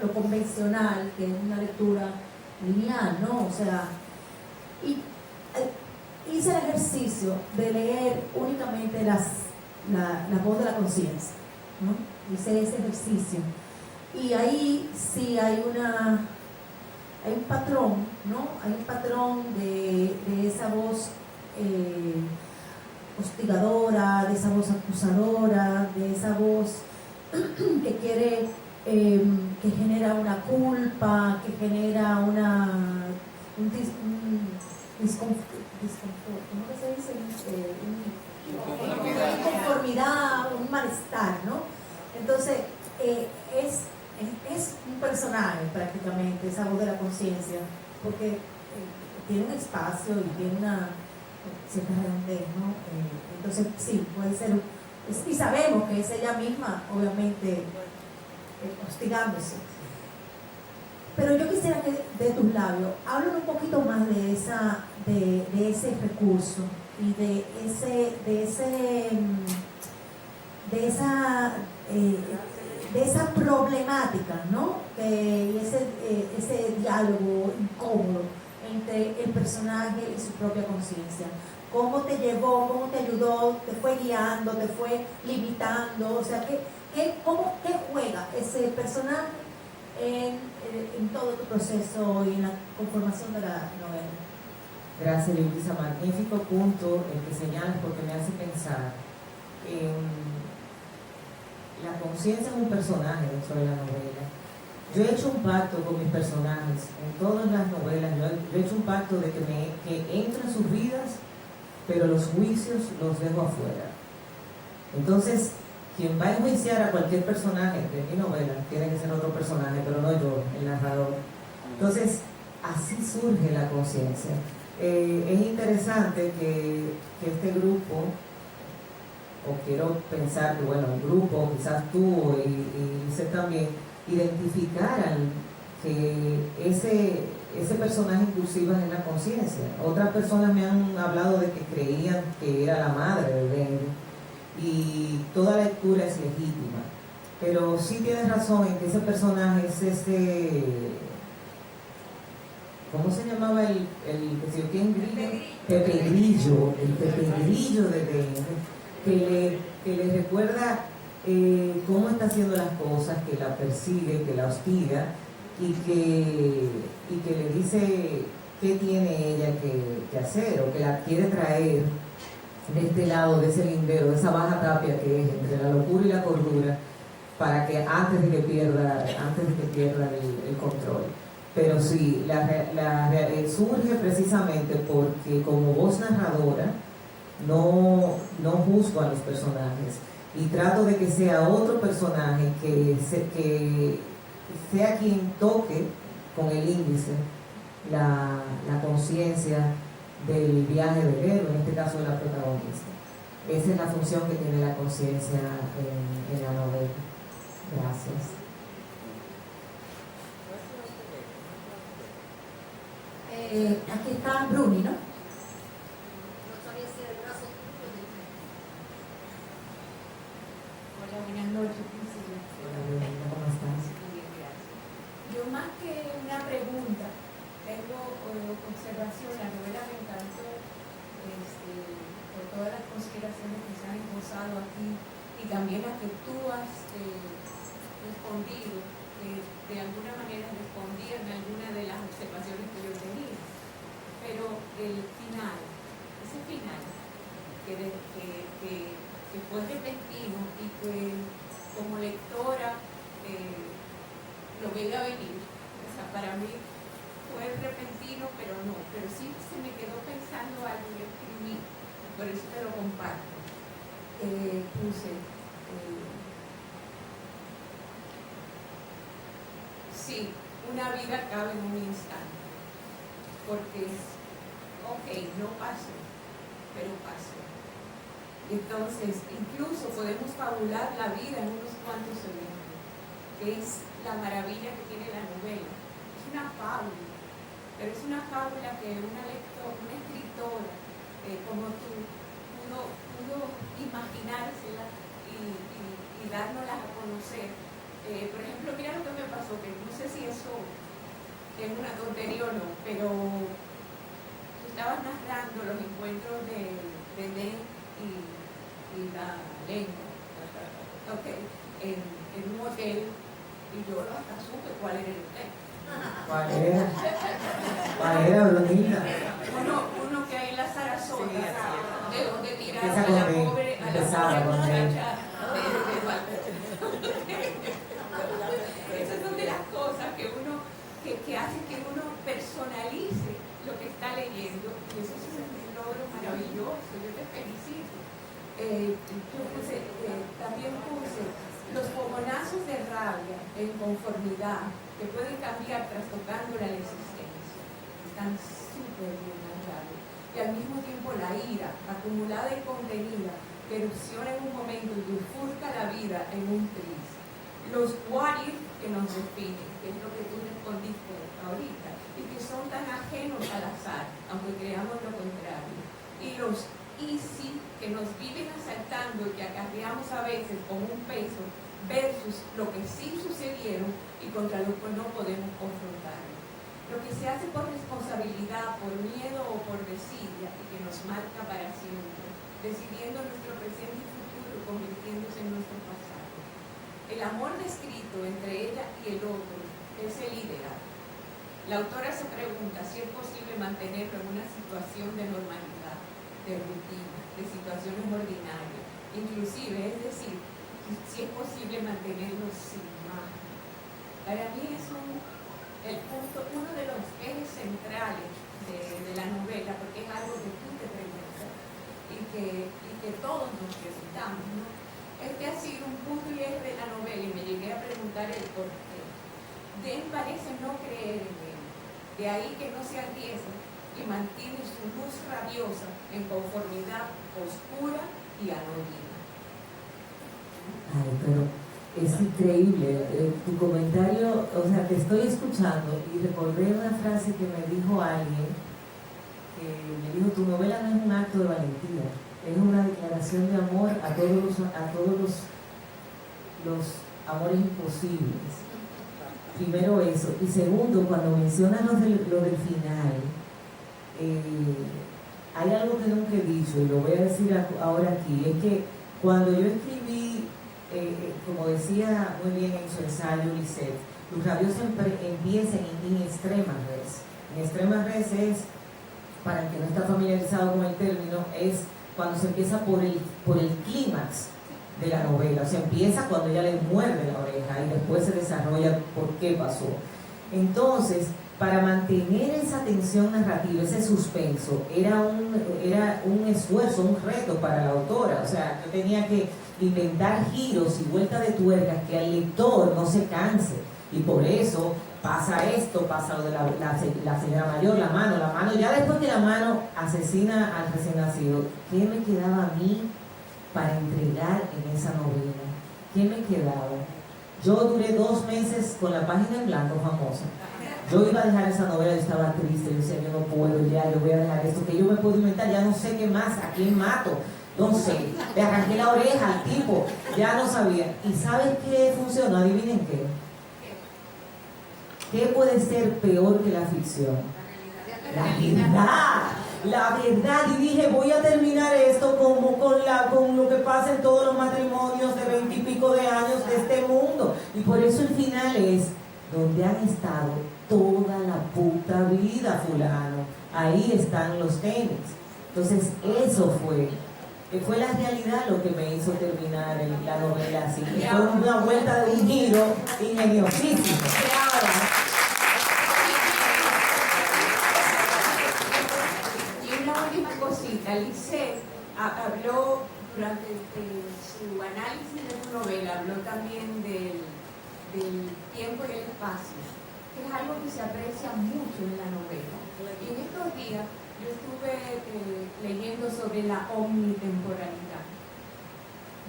lo convencional, que es una lectura lineal, ¿no? O sea, hice el ejercicio de leer únicamente la voz de la conciencia, ¿no? Hice ese ejercicio. Y ahí sí hay un patrón, ¿no? Hay un patrón de esa voz hostigadora, de esa voz acusadora, de esa voz que quiere, que genera una culpa, que genera un disconfort, ¿cómo se dice? Una inconformidad, un malestar, ¿no? Entonces, es un personaje prácticamente, esa voz de la conciencia, porque tiene un espacio y tiene una cierta redondez, ¿no? Entonces, sí, puede ser, y sabemos que es ella misma, obviamente, hostigándose. Pero yo quisiera que de tus labios hablen un poquito más de ese recurso y de esa problemática, ¿no? Y ese diálogo incómodo entre el personaje y su propia conciencia. ¿Cómo te llevó, cómo te ayudó, te fue guiando, te fue limitando? O sea, ¿qué juega ese personaje en todo tu proceso y en la conformación de la novela? Gracias, Luisa. Magnífico punto el que señalas, porque me hace pensar en la conciencia es un personaje dentro de la novela. Yo he hecho un pacto con mis personajes en todas las novelas. Yo he hecho un pacto de que entro en sus vidas, pero los juicios los dejo afuera. Entonces, quien va a enjuiciar a cualquier personaje de mi novela tiene que ser otro personaje, pero no yo, el narrador. Entonces, así surge la conciencia. Es interesante que este grupo, o quiero pensar que, bueno, el grupo, quizás tú y usted también, identificaran que ese personaje inclusive es la conciencia. Otras personas me han hablado de que creían que era la madre de Benny, y toda lectura es legítima, pero sí tienes razón en que ese personaje es ¿cómo se llamaba el que se yo quién Grillo? Pepe Grillo, el Pepe Grillo de Benny, que le recuerda cómo está haciendo las cosas, que la persigue, que la hostiga, y que le dice qué tiene ella que hacer, o que la quiere traer de este lado, de ese lindero, de esa baja tapia que es entre la locura y la cordura, para que antes de que pierda el control. Pero sí, surge precisamente porque como voz narradora no juzgo a los personajes y trato de que sea otro personaje que sea quien toque con el índice la conciencia del viaje del héroe, en este caso de la protagonista. Esa es la función que tiene la conciencia en la novela. Gracias. Aquí está Bruni, ¿no? Hola, buenas noches, Priscila. Hola, Brunita, ¿cómo estás? Bien, gracias. Yo más que una pregunta, tengo observación. La novela me encantó por todas las consideraciones que se han esbozado aquí y también las que tú has respondido, que de alguna manera respondían a alguna de las observaciones que yo tenía. Pero el final, ese final, que fue repentino y que como lectora lo veía venir. O sea, para mí fue repentino, pero sí se me quedó pensando algo que escribí, por eso te lo comparto. Puse, sí, una vida cabe en un instante, porque ok, no pasó, pero pasó. Entonces, incluso podemos fabular la vida en unos cuantos segundos, que es la maravilla que tiene la novela. Es una fábula, pero es una fábula que una escritora como tú pudo imaginársela y dárnosla a conocer. Por ejemplo, mira lo que me pasó, que no sé si eso es una tontería o no, pero tú estabas narrando los encuentros de Nen y la lengua, en un hotel, y yo hasta supe cuál era el hotel. ¿Cuál era, Brunita? Uno que hay en la Sarasota, de donde tiraron Esa a la con pobre muchacha de esas son de las cosas que hacen que uno personalice lo que está leyendo, y eso es un logro maravilloso. Yo te felicito. También puse los fogonazos de rabia e inconformidad que pueden cambiar trastocando la existencia. Están súper bien narrados. Y al mismo tiempo la ira, acumulada y contenida, que erupciona en un momento y bifurca la vida en un tris. Los what if que nos definen, que es lo que tú respondiste ahorita, y que son tan ajenos al azar, aunque creamos lo contrario. Y los easy que nos viven asaltando y que acarreamos a veces como un peso, versus lo que sí sucedieron y contra lo que no podemos confrontar. Lo que se hace por responsabilidad, por miedo o por desidia y que nos marca para siempre, decidiendo nuestro presente y futuro, convirtiéndose en nuestro pasado. El amor descrito entre ella y el otro es el ideal. La autora se pregunta si es posible mantenerlo en una situación de normalidad, de rutina, de situaciones ordinarias, inclusive, es decir, si es posible mantenerlo sin más. Para mí es uno de los ejes centrales de la novela, porque es algo que tú te preguntas y que todos nos preguntamos, ¿no? Este ha sido un punto y eje de la novela y me llegué a preguntar el por qué. Den parece no creer en él, de ahí que no se arriesga y mantiene su luz rabiosa en conformidad oscura y anodina. Ay, pero es increíble tu comentario, o sea, te estoy escuchando y recordé una frase que me dijo alguien, que me dijo, tu novela no es un acto de valentía, es una declaración de amor a todos los amores imposibles. Primero eso, y segundo, cuando mencionas lo del final, hay algo que nunca he dicho y lo voy a decir ahora aquí, es que cuando yo escribí, como decía muy bien en su ensayo Lisette, Luz Rabiosa empieza en extrema res. En extrema res es, para el que no está familiarizado con el término, es cuando se empieza por el clímax de la novela, o sea, empieza cuando ella le muerde la oreja y después se desarrolla por qué pasó. Entonces, para mantener esa tensión narrativa, ese suspenso, era un esfuerzo, un reto para la autora. O sea, yo tenía que inventar giros y vueltas de tuercas que al lector no se canse. Y por eso pasa esto, pasa lo de la señora mayor, la mano. Ya después que la mano asesina al recién nacido, ¿qué me quedaba a mí para entregar en esa novela? ¿Qué me quedaba? Yo duré 2 meses con la página en blanco famosa. Yo iba a dejar esa novela, yo estaba triste, yo decía, yo no puedo ya, yo voy a dejar esto, que yo me puedo inventar, ya no sé qué más, a quién mato, no sé, le arranqué la oreja al tipo, ya no sabía. ¿Y sabes qué funcionó? Adivinen qué. ¿Qué puede ser peor que la ficción? La verdad, y dije, voy a terminar esto como con lo que pasa en todos los matrimonios de 20 y pico de años de este mundo. Y por eso el final es donde han estado toda la puta vida, fulano. Ahí están los tenis. Entonces, eso fue la realidad lo que me hizo terminar la novela así. Fue una vuelta de un giro ingeniosísimo. Lisette habló durante su análisis de su novela, habló también del tiempo y el espacio, que es algo que se aprecia mucho en la novela. Y en estos días yo estuve leyendo sobre la omnitemporalidad.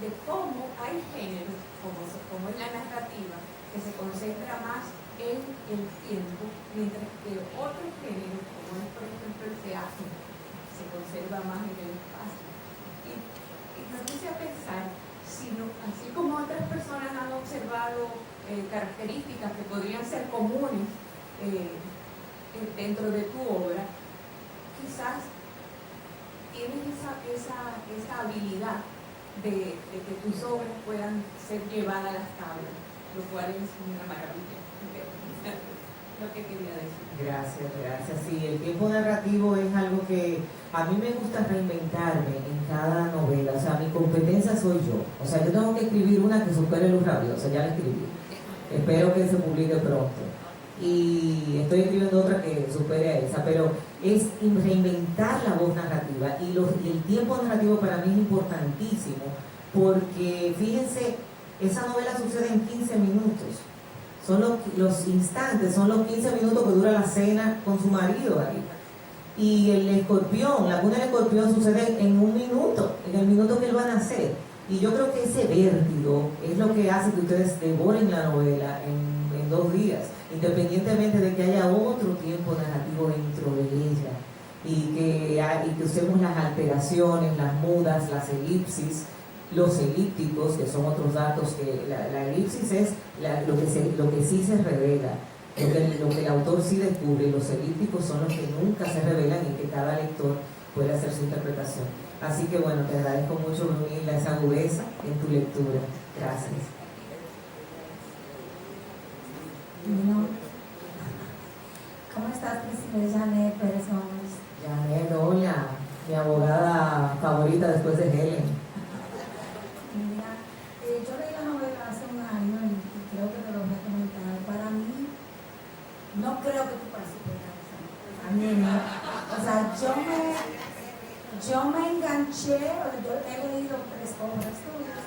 de cómo hay géneros, como es la narrativa, que se concentra más en el tiempo, mientras que otros géneros, como es por ejemplo el teatro, se conserva más en el espacio. Y me puse a pensar, así como otras personas han observado características que podrían ser comunes dentro de tu obra, quizás tienes esa habilidad de que tus obras puedan ser llevadas a las tablas, lo cual es una maravilla. Lo que quería decir. Gracias. Sí, el tiempo narrativo es algo que a mí me gusta reinventarme en cada novela. O sea, mi competencia soy yo. O sea, yo tengo que escribir una que supere Luz Rabiosa, ya la escribí. Espero que se publique pronto. Y estoy escribiendo otra que supere a esa, pero es reinventar la voz narrativa. Y el tiempo narrativo para mí es importantísimo, porque fíjense, esa novela sucede en 15 minutos. Son los instantes, son los 15 minutos que dura la cena con su marido ahí. Y la cuna del escorpión sucede en un minuto, en el minuto que él va a nacer. Y yo creo que ese vértigo es lo que hace que ustedes devoren la novela en 2 días, independientemente de que haya otro tiempo narrativo dentro de ella. Y que usemos las alteraciones, las mudas, las elipsis, los elípticos, que son otros datos, que la elipsis es lo que sí se revela, lo que el autor sí descubre, y los elípticos son los que nunca se revelan y que cada lector puede hacer su interpretación. Así que bueno, te agradezco mucho, Brunilda, esa agudeza en tu lectura. Gracias. Bueno, ¿cómo estás, Priscila? Janet Pérez Gómez. Janet, hola, mi abogada favorita después de Helen. Mira, yo leí la novela hace un año y creo que te lo voy a comentar. Para mí, no creo que tú participes. A mí no. O sea, yo me enganché, yo he leído 3 obras tuyas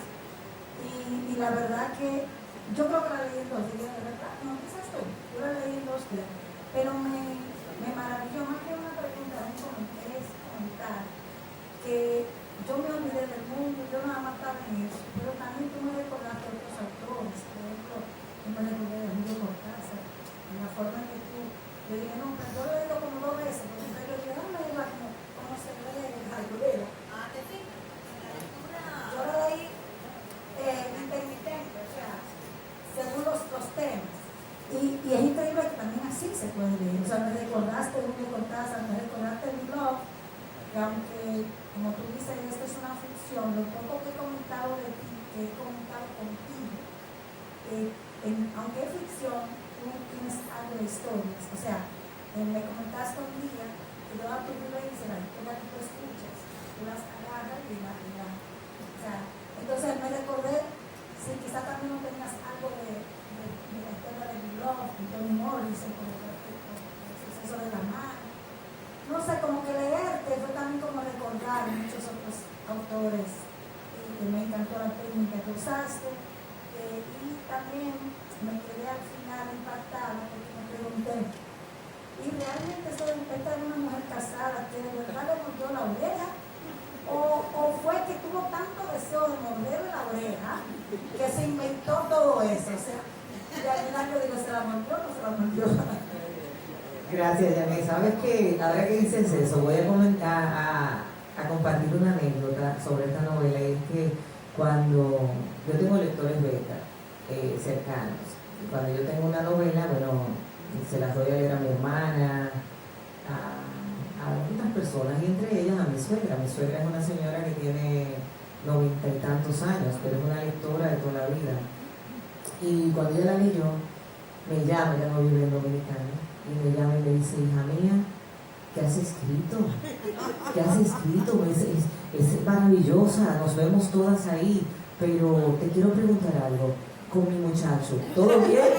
y la verdad que yo creo que la leí en 2 días, de verdad, no, quizás tú, yo la leí en 2 días, pero me maravilló, más que una pregunta, es comentar que yo me olvidé del mundo, yo nada más estaba en eso, pero también tú me recordaste a otros autores, por ejemplo, yo me recordé de Julio Cortázar, en la forma en que tú, yo dije, no, pero yo lo he leído como 2 veces, porque yo dije, no me iba como se lee en la novela. Yo lo leí intermitente, o sea, según los temas. Y es increíble que también así se puede leer. O sea, me recordaste Julio Cortázar, me recordaste mi blog, que aunque, como tú dices, esto es una ficción, lo poco que he comentado de ti, que he comentado contigo, aunque es ficción, tú tienes algo de historias. O sea, me comentaste un día que toda tu vivencia, la historia que tú escuchas, tú las agarras y o sea, entonces me recordé, si quizás también no tenías algo de la historia de Love, de Toni Morrison, como el suceso de la mano. No sé, como que leerte fue también como recordar muchos otros autores, y me encantó la técnica que usaste, y también me quedé al final impactada porque me pregunté, y realmente esta es una mujer casada que de verdad le mordió la oreja, o fue que tuvo tanto deseo de morderle la oreja que se inventó todo eso. O sea, y al final yo digo, ¿se la mordió o no se la mordió? Gracias, Janet. Sabes que ahora que dices eso, voy a compartir una anécdota sobre esta novela. Y es que cuando yo tengo lectores beta cercanos, y cuando yo tengo una novela, bueno, se las doy a leer a mi hermana, a algunas personas, y entre ellas a mi suegra. Mi suegra es una señora que tiene 90 y tantos años, pero es una lectora de toda la vida. Y cuando ella la leyó, me llama, ella no vive en Dominicana, y me llama y me dice, hija mía, ¿qué has escrito? ¿Qué has escrito? Es maravillosa, nos vemos todas ahí, pero te quiero preguntar algo, con mi muchacho, ¿todo bien?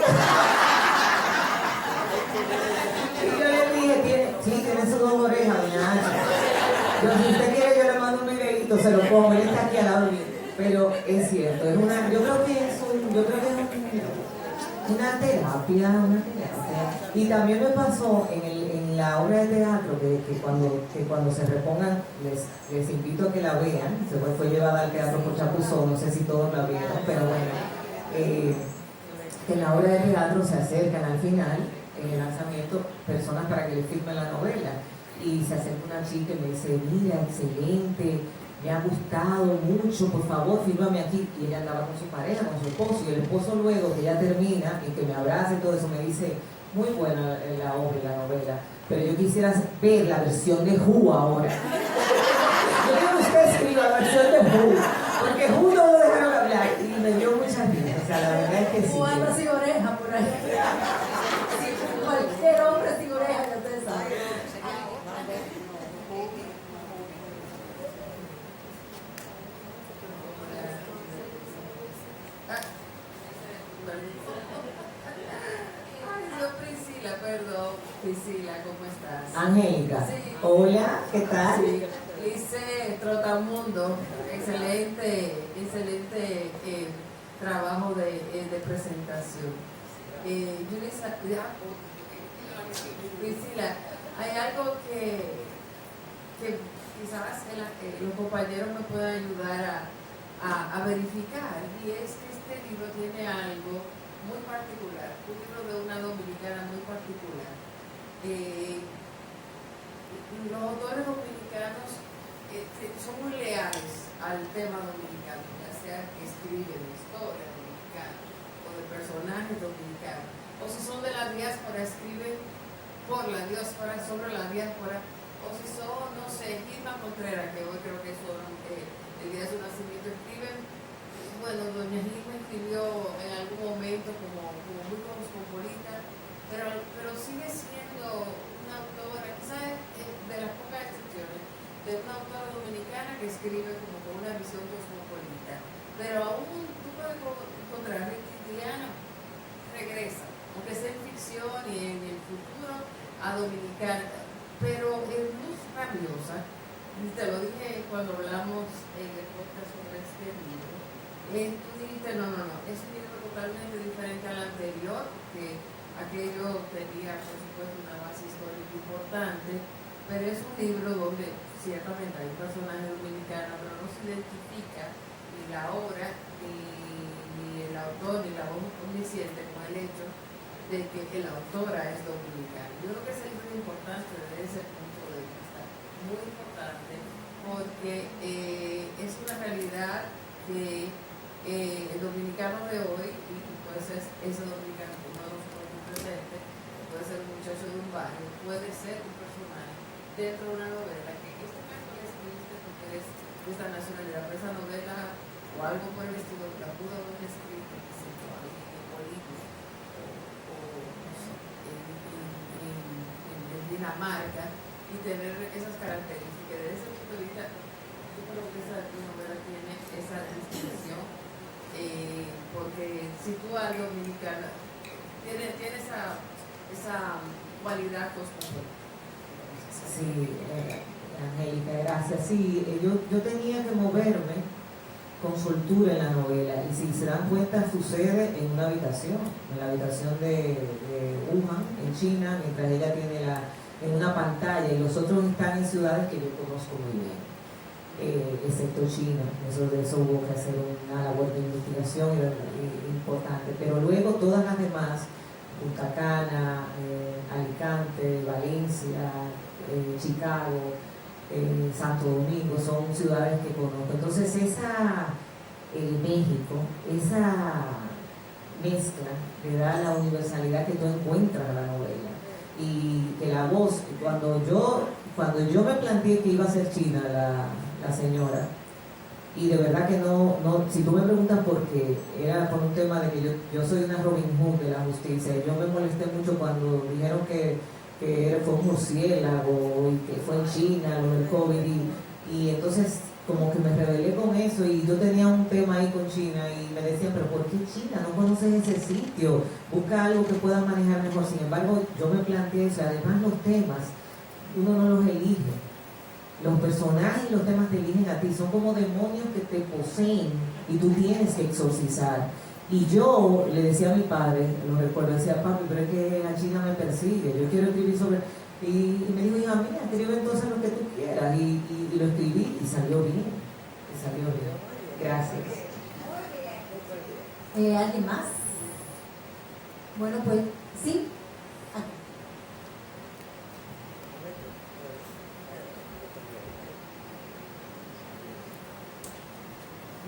Sí, tiene sus 2 orejas, doña Acha. Yo, si usted quiere, yo le mando un videito, se lo pongo, él está aquí al lado mío. Pero es cierto, yo creo que es Una terapia. Y también me pasó en la obra de teatro que cuando se repongan, les invito a que la vean. Fue llevada al teatro por Chapuzón, no sé si todos la vieron, pero bueno, que en la obra de teatro se acercan al final, en el lanzamiento, personas para que les firmen la novela. Y se acerca una chica y me dice, mira, excelente, me ha gustado mucho, por favor, fírmame aquí. Y ella andaba con su pareja, con su esposo, y el esposo luego que ya termina y que me abraza y todo eso, me dice, muy buena la obra y la novela, pero yo quisiera ver la versión de Who ahora. Yo quiero que usted escriba la versión de Who, porque Who no lo dejaron hablar, y me dio mucha risa, o sea, la verdad es que sí. Who anda sin oreja por ahí. Cualquier hombre sin oreja, ya ustedes saben. Priscila, ¿cómo estás? Angélica, Sí. hola, ¿qué tal? Sí. Lice Trotamundo, excelente trabajo de presentación. Yulisa, Priscila, hay algo que quizás los compañeros me puedan ayudar a verificar, y es que este libro tiene algo muy particular, un libro de una dominicana muy particular. Los autores dominicanos son muy leales al tema dominicano, ya sea que escriben de historia dominicana o de personajes dominicanos, o si son de la diáspora, escriben por la diáspora, sobre la diáspora, o si son, no sé, Gilma Contreras, que hoy creo que son el día de su nacimiento, escriben. Bueno, doña Gilma escribió en algún momento como muy cosmopolita, pero sigue siendo una autora, quizás de las pocas excepciones, de una autora dominicana que escribe como con una visión cosmopolita. Pero aún tú puedes encontrar que Diana regresa, aunque sea en ficción y en el futuro, a Dominicana. Pero es muy rabiosa, y te lo dije cuando hablamos en el podcast sobre este libro. Tú dijiste, no, es un libro totalmente diferente al anterior, que aquello tenía, por supuesto, una base histórica importante, pero es un libro donde ciertamente hay un personaje dominicano, pero no se identifica ni la obra, ni el autor, ni la voz omnisciente con el hecho de que la autora es dominicana. Yo creo que ese libro es importante desde ese punto de vista, muy importante, porque es una realidad que el dominicano de hoy, y puede ser ese dominicano que no nos pone presente, puede ser un muchacho de un barrio, puede ser un personaje dentro de una novela que en este caso le escribiste porque eres de esta nacionalidad, pero esa novela o algo por el estilo la pudo haber escrito, que se yo, alguien en Bolivia o no sé, en Dinamarca, y tener esas características. Desde ese punto de vista, yo creo que esa novela tiene esa distinción, porque sitúa al dominicano, tiene esa cualidad cosmopolita. Sí, Angélica, gracias. Sí, yo tenía que moverme con soltura en la novela, y si se dan cuenta sucede en una habitación, en la habitación de Wuhan, en China, mientras ella tiene en una pantalla, y los otros están en ciudades que yo conozco muy bien, excepto China. De eso hubo que hacer una labor de investigación importante, pero luego todas las demás, Punta Cana, Alicante, Valencia, Chicago, Santo Domingo, son ciudades que conozco. Entonces México, esa mezcla le da la universalidad que tú encuentras en la novela, y que la voz, cuando yo me planteé que iba a ser china la señora, y de verdad que no, si tú me preguntas por qué, era por un tema de que yo soy una Robin Hood de la justicia, y yo me molesté mucho cuando dijeron que fue un murciélago y que fue en China lo del COVID, y entonces como que me rebelé con eso, y yo tenía un tema ahí con China, y me decían, pero ¿por qué China? No conoces ese sitio, busca algo que puedas manejar mejor. Sin embargo, yo me planteé eso. Además, los temas uno no los elige, los personajes y los temas te eligen a ti, son como demonios que te poseen y tú tienes que exorcizar. Y yo le decía a mi padre, lo recuerdo, decía, papi, pero es que la China me persigue, yo quiero escribir sobre... Y me dijo, hija mía, escribe entonces lo que tú quieras. Y lo escribí y salió bien. Y salió bien. Gracias. ¿Alguien más? Bueno, pues, sí.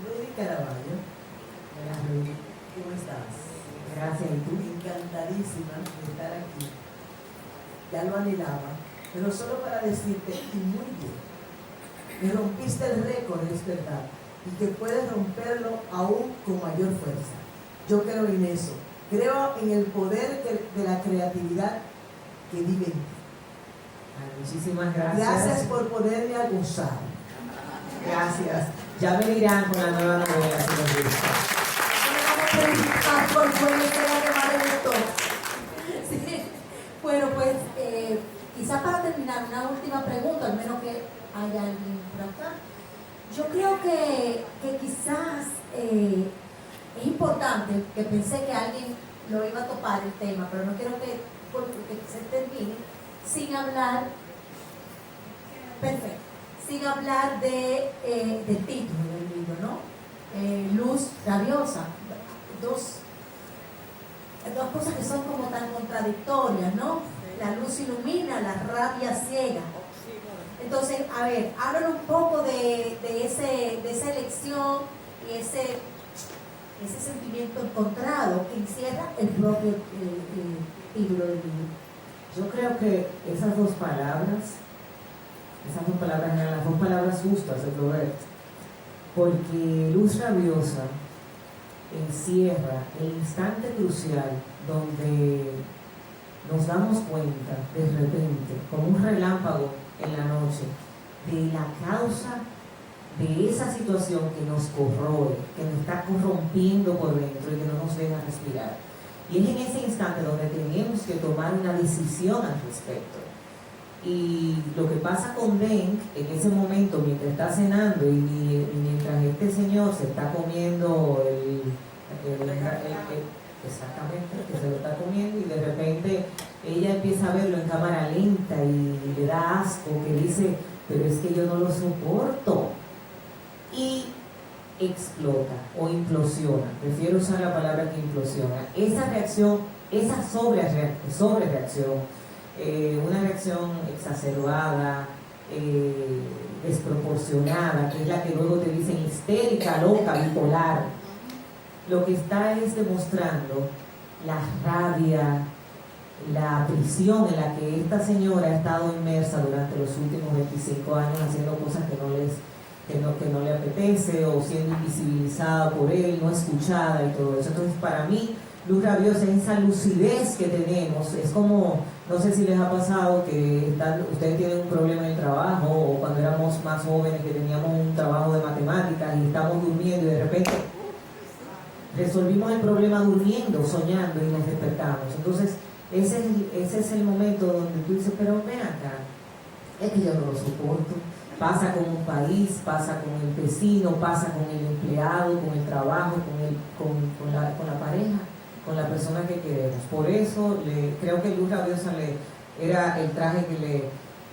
Rudy Caraballo. Hola, Rudy. ¿Cómo estás? Gracias. ¿Y tú? Encantadísima de estar aquí. Ya lo anhelaba, pero solo para decirte, y muy bien, me rompiste el récord, es verdad, y que puedes romperlo aún con mayor fuerza. Yo creo en eso, creo en el poder de la creatividad que vive en ti. Ay, muchísimas gracias. Gracias por ponerme a gozar. Gracias. Ya me dirán con la nueva novela si les gusta. Sí. Bueno, pues quizás para terminar, una última pregunta, al menos que haya alguien por acá. Yo creo que quizás es importante, que pensé que alguien lo iba a topar el tema, pero no quiero que se termine sin hablar, perfecto, sin hablar del título del libro, ¿no? Luz rabiosa. Dos cosas que son como tan contradictorias, ¿no? La luz ilumina, la rabia ciega. Entonces, a ver, háblanos un poco de esa elección y ese sentimiento encontrado que encierra el propio título del libro. Yo creo que esas dos palabras eran las dos palabras justas de Roberto, porque luz rabiosa encierra el instante crucial donde nos damos cuenta de repente, como un relámpago en la noche, de la causa de esa situación que nos corroe, que nos está corrompiendo por dentro y que no nos deja respirar. Y es en ese instante donde tenemos que tomar una decisión al respecto. Y lo que pasa con Deng en ese momento, mientras está cenando y mientras este señor se está comiendo exactamente, que se lo está comiendo, y de repente ella empieza a verlo en cámara lenta y le da asco, que dice, pero es que yo no lo soporto. Y explota o implosiona, prefiero usar la palabra que implosiona. Esa reacción, esa sobrereacción, una reacción exacerbada, desproporcionada, que es la que luego te dicen histérica, loca, bipolar, lo que está es demostrando la rabia, la prisión en la que esta señora ha estado inmersa durante los últimos 25 años haciendo cosas que no le apetece, o siendo invisibilizada por él, no escuchada y todo eso. Entonces, para mí, luz rabiosa es esa lucidez que tenemos. Es como, no sé si les ha pasado que ustedes tienen un problema en el trabajo, o cuando éramos más jóvenes que teníamos un trabajo de matemáticas y estamos durmiendo y de repente resolvimos el problema durmiendo, soñando, y nos despertamos. Entonces, ese es el momento donde tú dices, pero ven acá, es que yo no lo soporto. Pasa con un país, pasa con el vecino, pasa con el empleado, con el trabajo, con la pareja, con la persona que queremos. Por eso creo que luz rabiosa era el traje que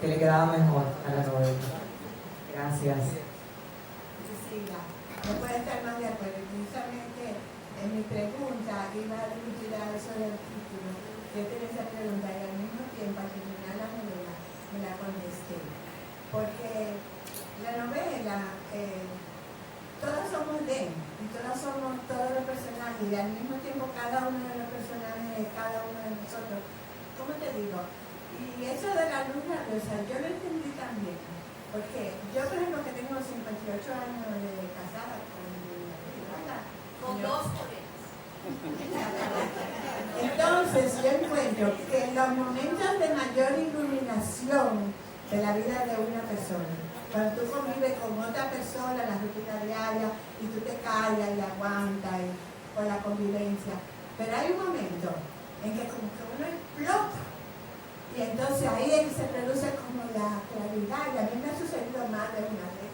le quedaba mejor a la novela. Gracias. Cecilia, no puedo estar más de acuerdo. Precisamente en mi pregunta iba a dirigir a eso del título. Yo tenía esa pregunta y al mismo tiempo, al terminar la novela, me la contesté. Porque la novela, todas somos de él, y todas somos todos los personajes, y al mismo tiempo cada uno de los personajes de cada uno de nosotros. ¿Cómo te digo? Y eso de la luz rabiosa, yo lo entendí también. Porque yo, por ejemplo, que tengo 58 años de casada con dos colegas. Entonces yo encuentro que en los momentos de mayor iluminación de la vida de una persona, cuando tú convives con otra persona, la rutina diaria, y tú te callas y aguantas con la convivencia, pero hay un momento en que como que uno explota, y entonces ahí es que se produce como la claridad, y a mí me ha sucedido más de una vez,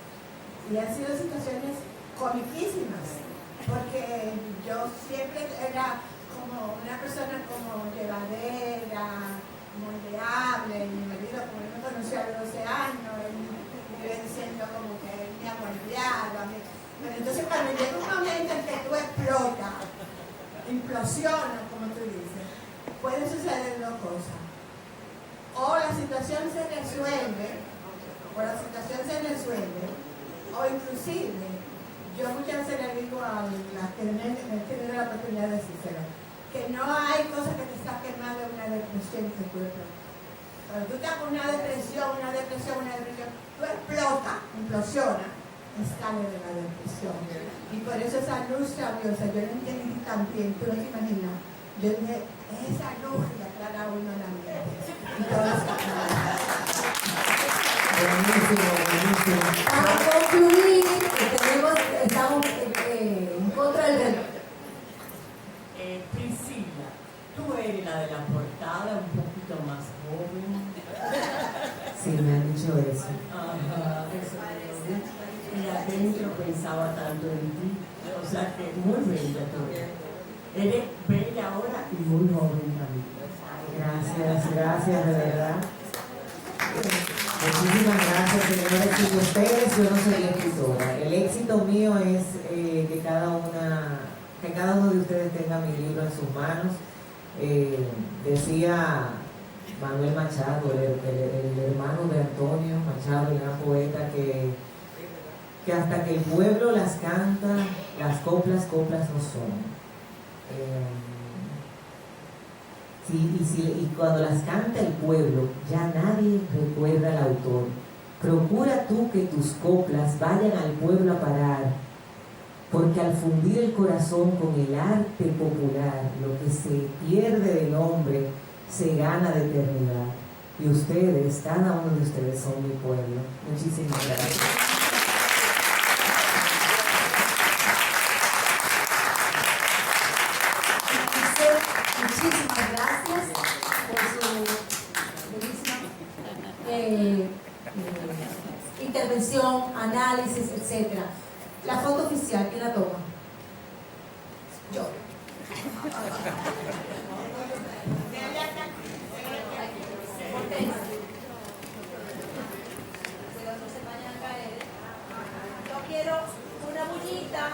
y han sido situaciones comiquísimas, porque yo siempre era como una persona como llevadera, moldeable. Mi marido, como él me conoció a los 12 años, él me iba diciendo como que él me ha moldeado a mí. Pero entonces cuando llega un momento en que tú explotas, implosionas, como tú dices, pueden suceder dos cosas. O la situación se resuelve, o inclusive, yo muchas veces le digo a las que me he tenido la oportunidad de decírselo, que no hay cosas que te saquen más de una depresión que tu cuerpo. Cuando tú estás con una depresión, tú explotas, implosionas, y sales de la depresión. Y por eso esa luz rabiosa, yo no entendí tan bien, tú no te imaginas. Yo dije, es esa luz que le aclara a uno la mente. Y todo está claro. Buenísimo. Para concluir, estamos en contra del reloj. Priscila, tú eres la de la portada, un poquito más joven. Sí, me han dicho eso. Ajá, eso me y adentro pensaba tanto en ti. O sea que muy bella tú eres. Eres bella ahora y muy joven también. Gracias, de verdad. Muchísimas gracias, señores. Sin ustedes yo no sería escritora. El éxito mío es que cada uno de ustedes tenga mi libro en sus manos. Decía Manuel Machado, el hermano de Antonio Machado, el gran poeta, que hasta que el pueblo las canta, las coplas no son. Y cuando las canta el pueblo, ya nadie recuerda al autor. Procura tú que tus coplas vayan al pueblo a parar, porque al fundir el corazón con el arte popular, lo que se pierde del hombre se gana de eternidad. Y ustedes, cada uno de ustedes son mi pueblo. Muchísimas gracias. Muchísimas gracias por su buenísima intervención, análisis, etc. La foto oficial, ¿quién la toma? Yo. Yo quiero una bullita.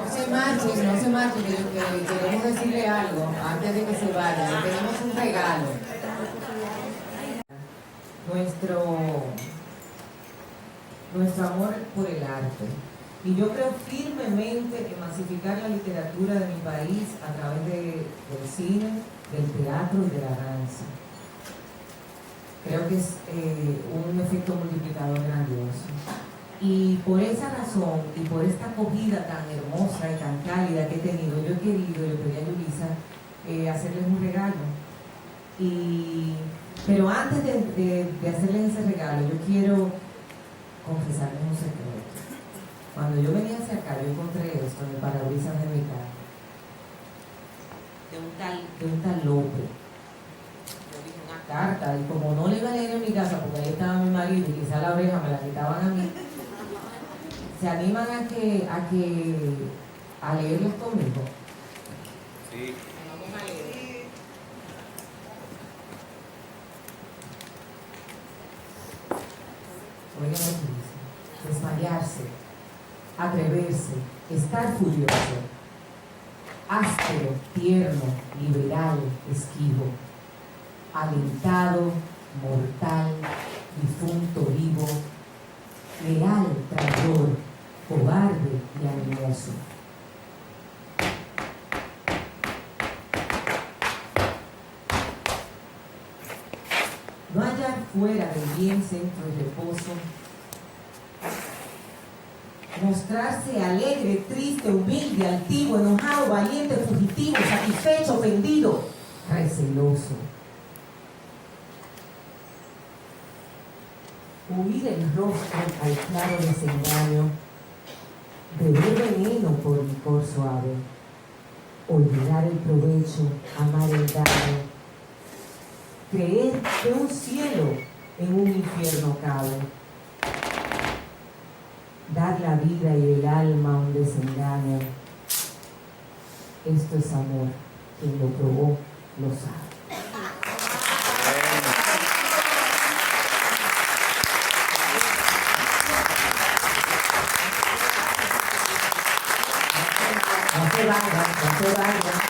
No se marchen, que queremos decirle algo antes de que se vayan. Tenemos un regalo. Nuestro amor por el arte. Y yo creo firmemente en masificar la literatura de mi país a través del cine, del teatro y de la danza. Creo que es un efecto multiplicador grandioso. Y por esa razón y por esta acogida tan hermosa y tan cálida que he tenido, yo he querido, le pedí a Yulisa, hacerles un regalo. Pero antes de hacerles ese regalo, yo quiero confesarles un secreto. Cuando yo venía hacia acá, yo encontré esto en el parabrisas de mi carro, de un tal López. Yo dije una carta, y como no le iba a leer en mi casa, porque ahí estaba mi marido y quizá la oreja me la quitaban a mí, ¿se animan a leerlos conmigo? Sí. Vamos a leer. Oigan lo que dice: desmayarse, atreverse, estar furioso, áspero, tierno, liberal, esquivo, alentado, mortal, difunto, vivo, leal, traidor, cobarde y animoso. No hallar fuera del bien centro y reposo, mostrarse alegre, triste, humilde, altivo, enojado, valiente, fugitivo, satisfecho, ofendido, receloso. huir el rostro al claro desengaño, beber veneno por licor suave, olvidar el provecho, amar el daño, creer que un cielo en un infierno cabe, dar la vida y el alma a un desengaño. Esto es amor, quien lo probó lo sabe. No se vaya, no se vaya.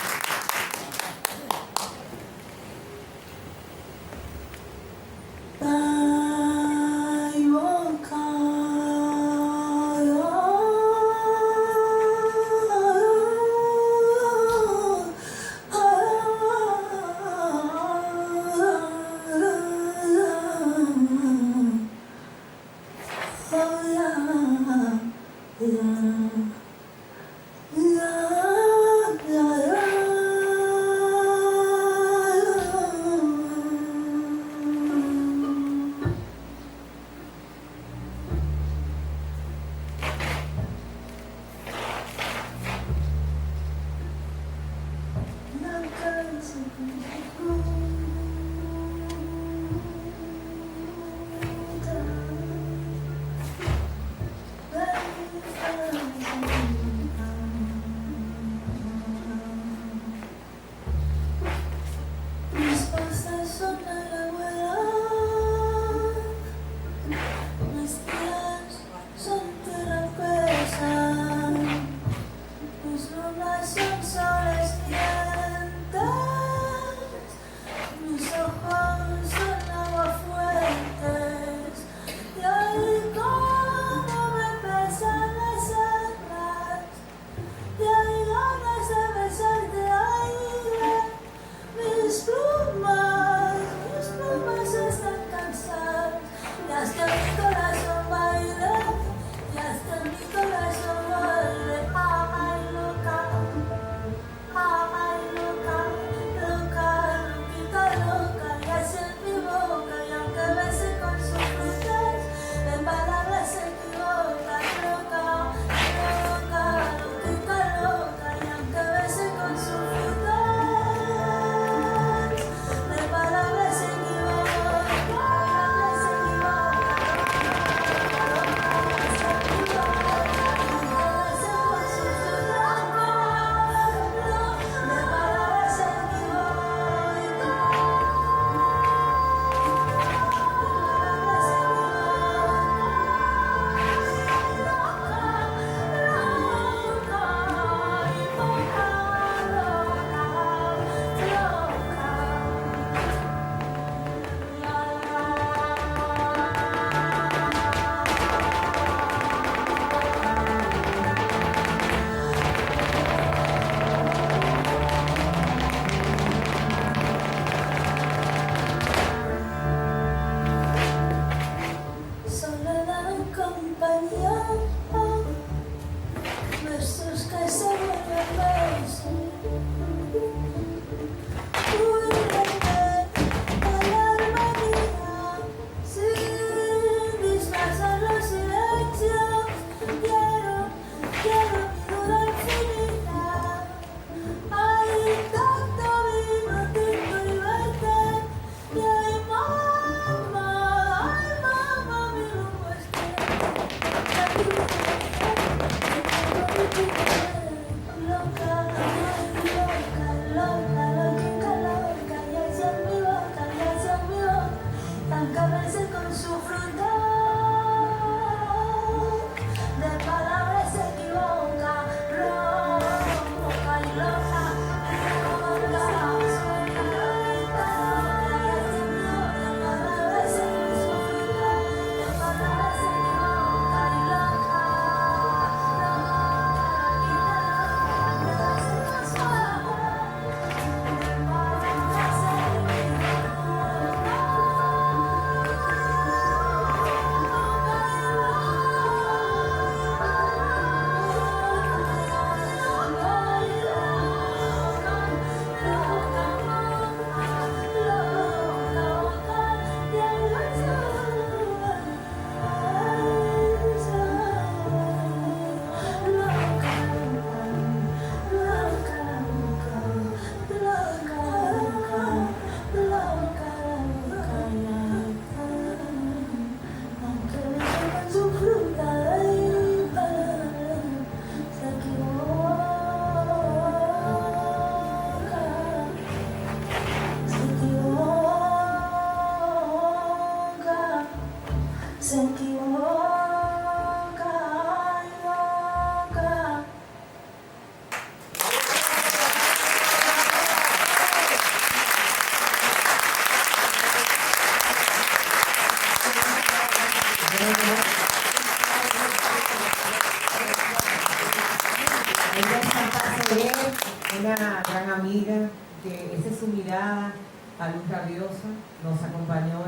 una gran amiga, que esa es su mirada a luz rabiosa. Nos acompañó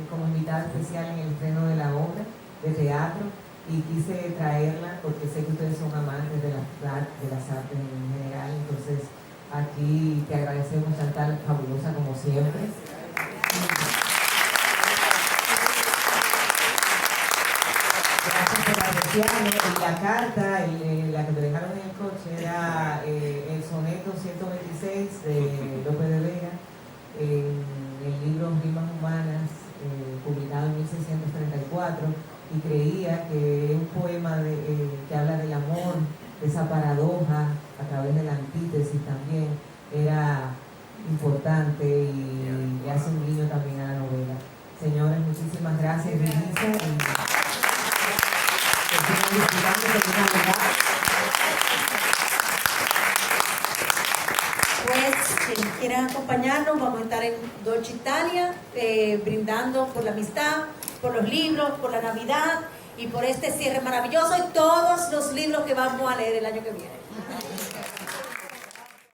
como invitada especial en el estreno de la obra de teatro y quise traerla porque sé que ustedes son amantes de las artes en general. Entonces, aquí te agradecemos, Chantal, fabulosa como siempre. Gracias por apreciarlo. Y la carta, la que me dejaron en el coche, era el soneto 126 de López de Vega, en el libro Rimas Humanas, publicado en 1634, y creía que un poema que habla del amor, de esa paradoja a través de la antítesis también, era importante y le hace un guiño también a la novela. Señores, muchísimas gracias, Melissa. Pues, quienes quieran acompañarnos, vamos a estar en Dolce Italia, brindando por la amistad, por los libros, por la Navidad y por este cierre maravilloso y todos los libros que vamos a leer el año que viene.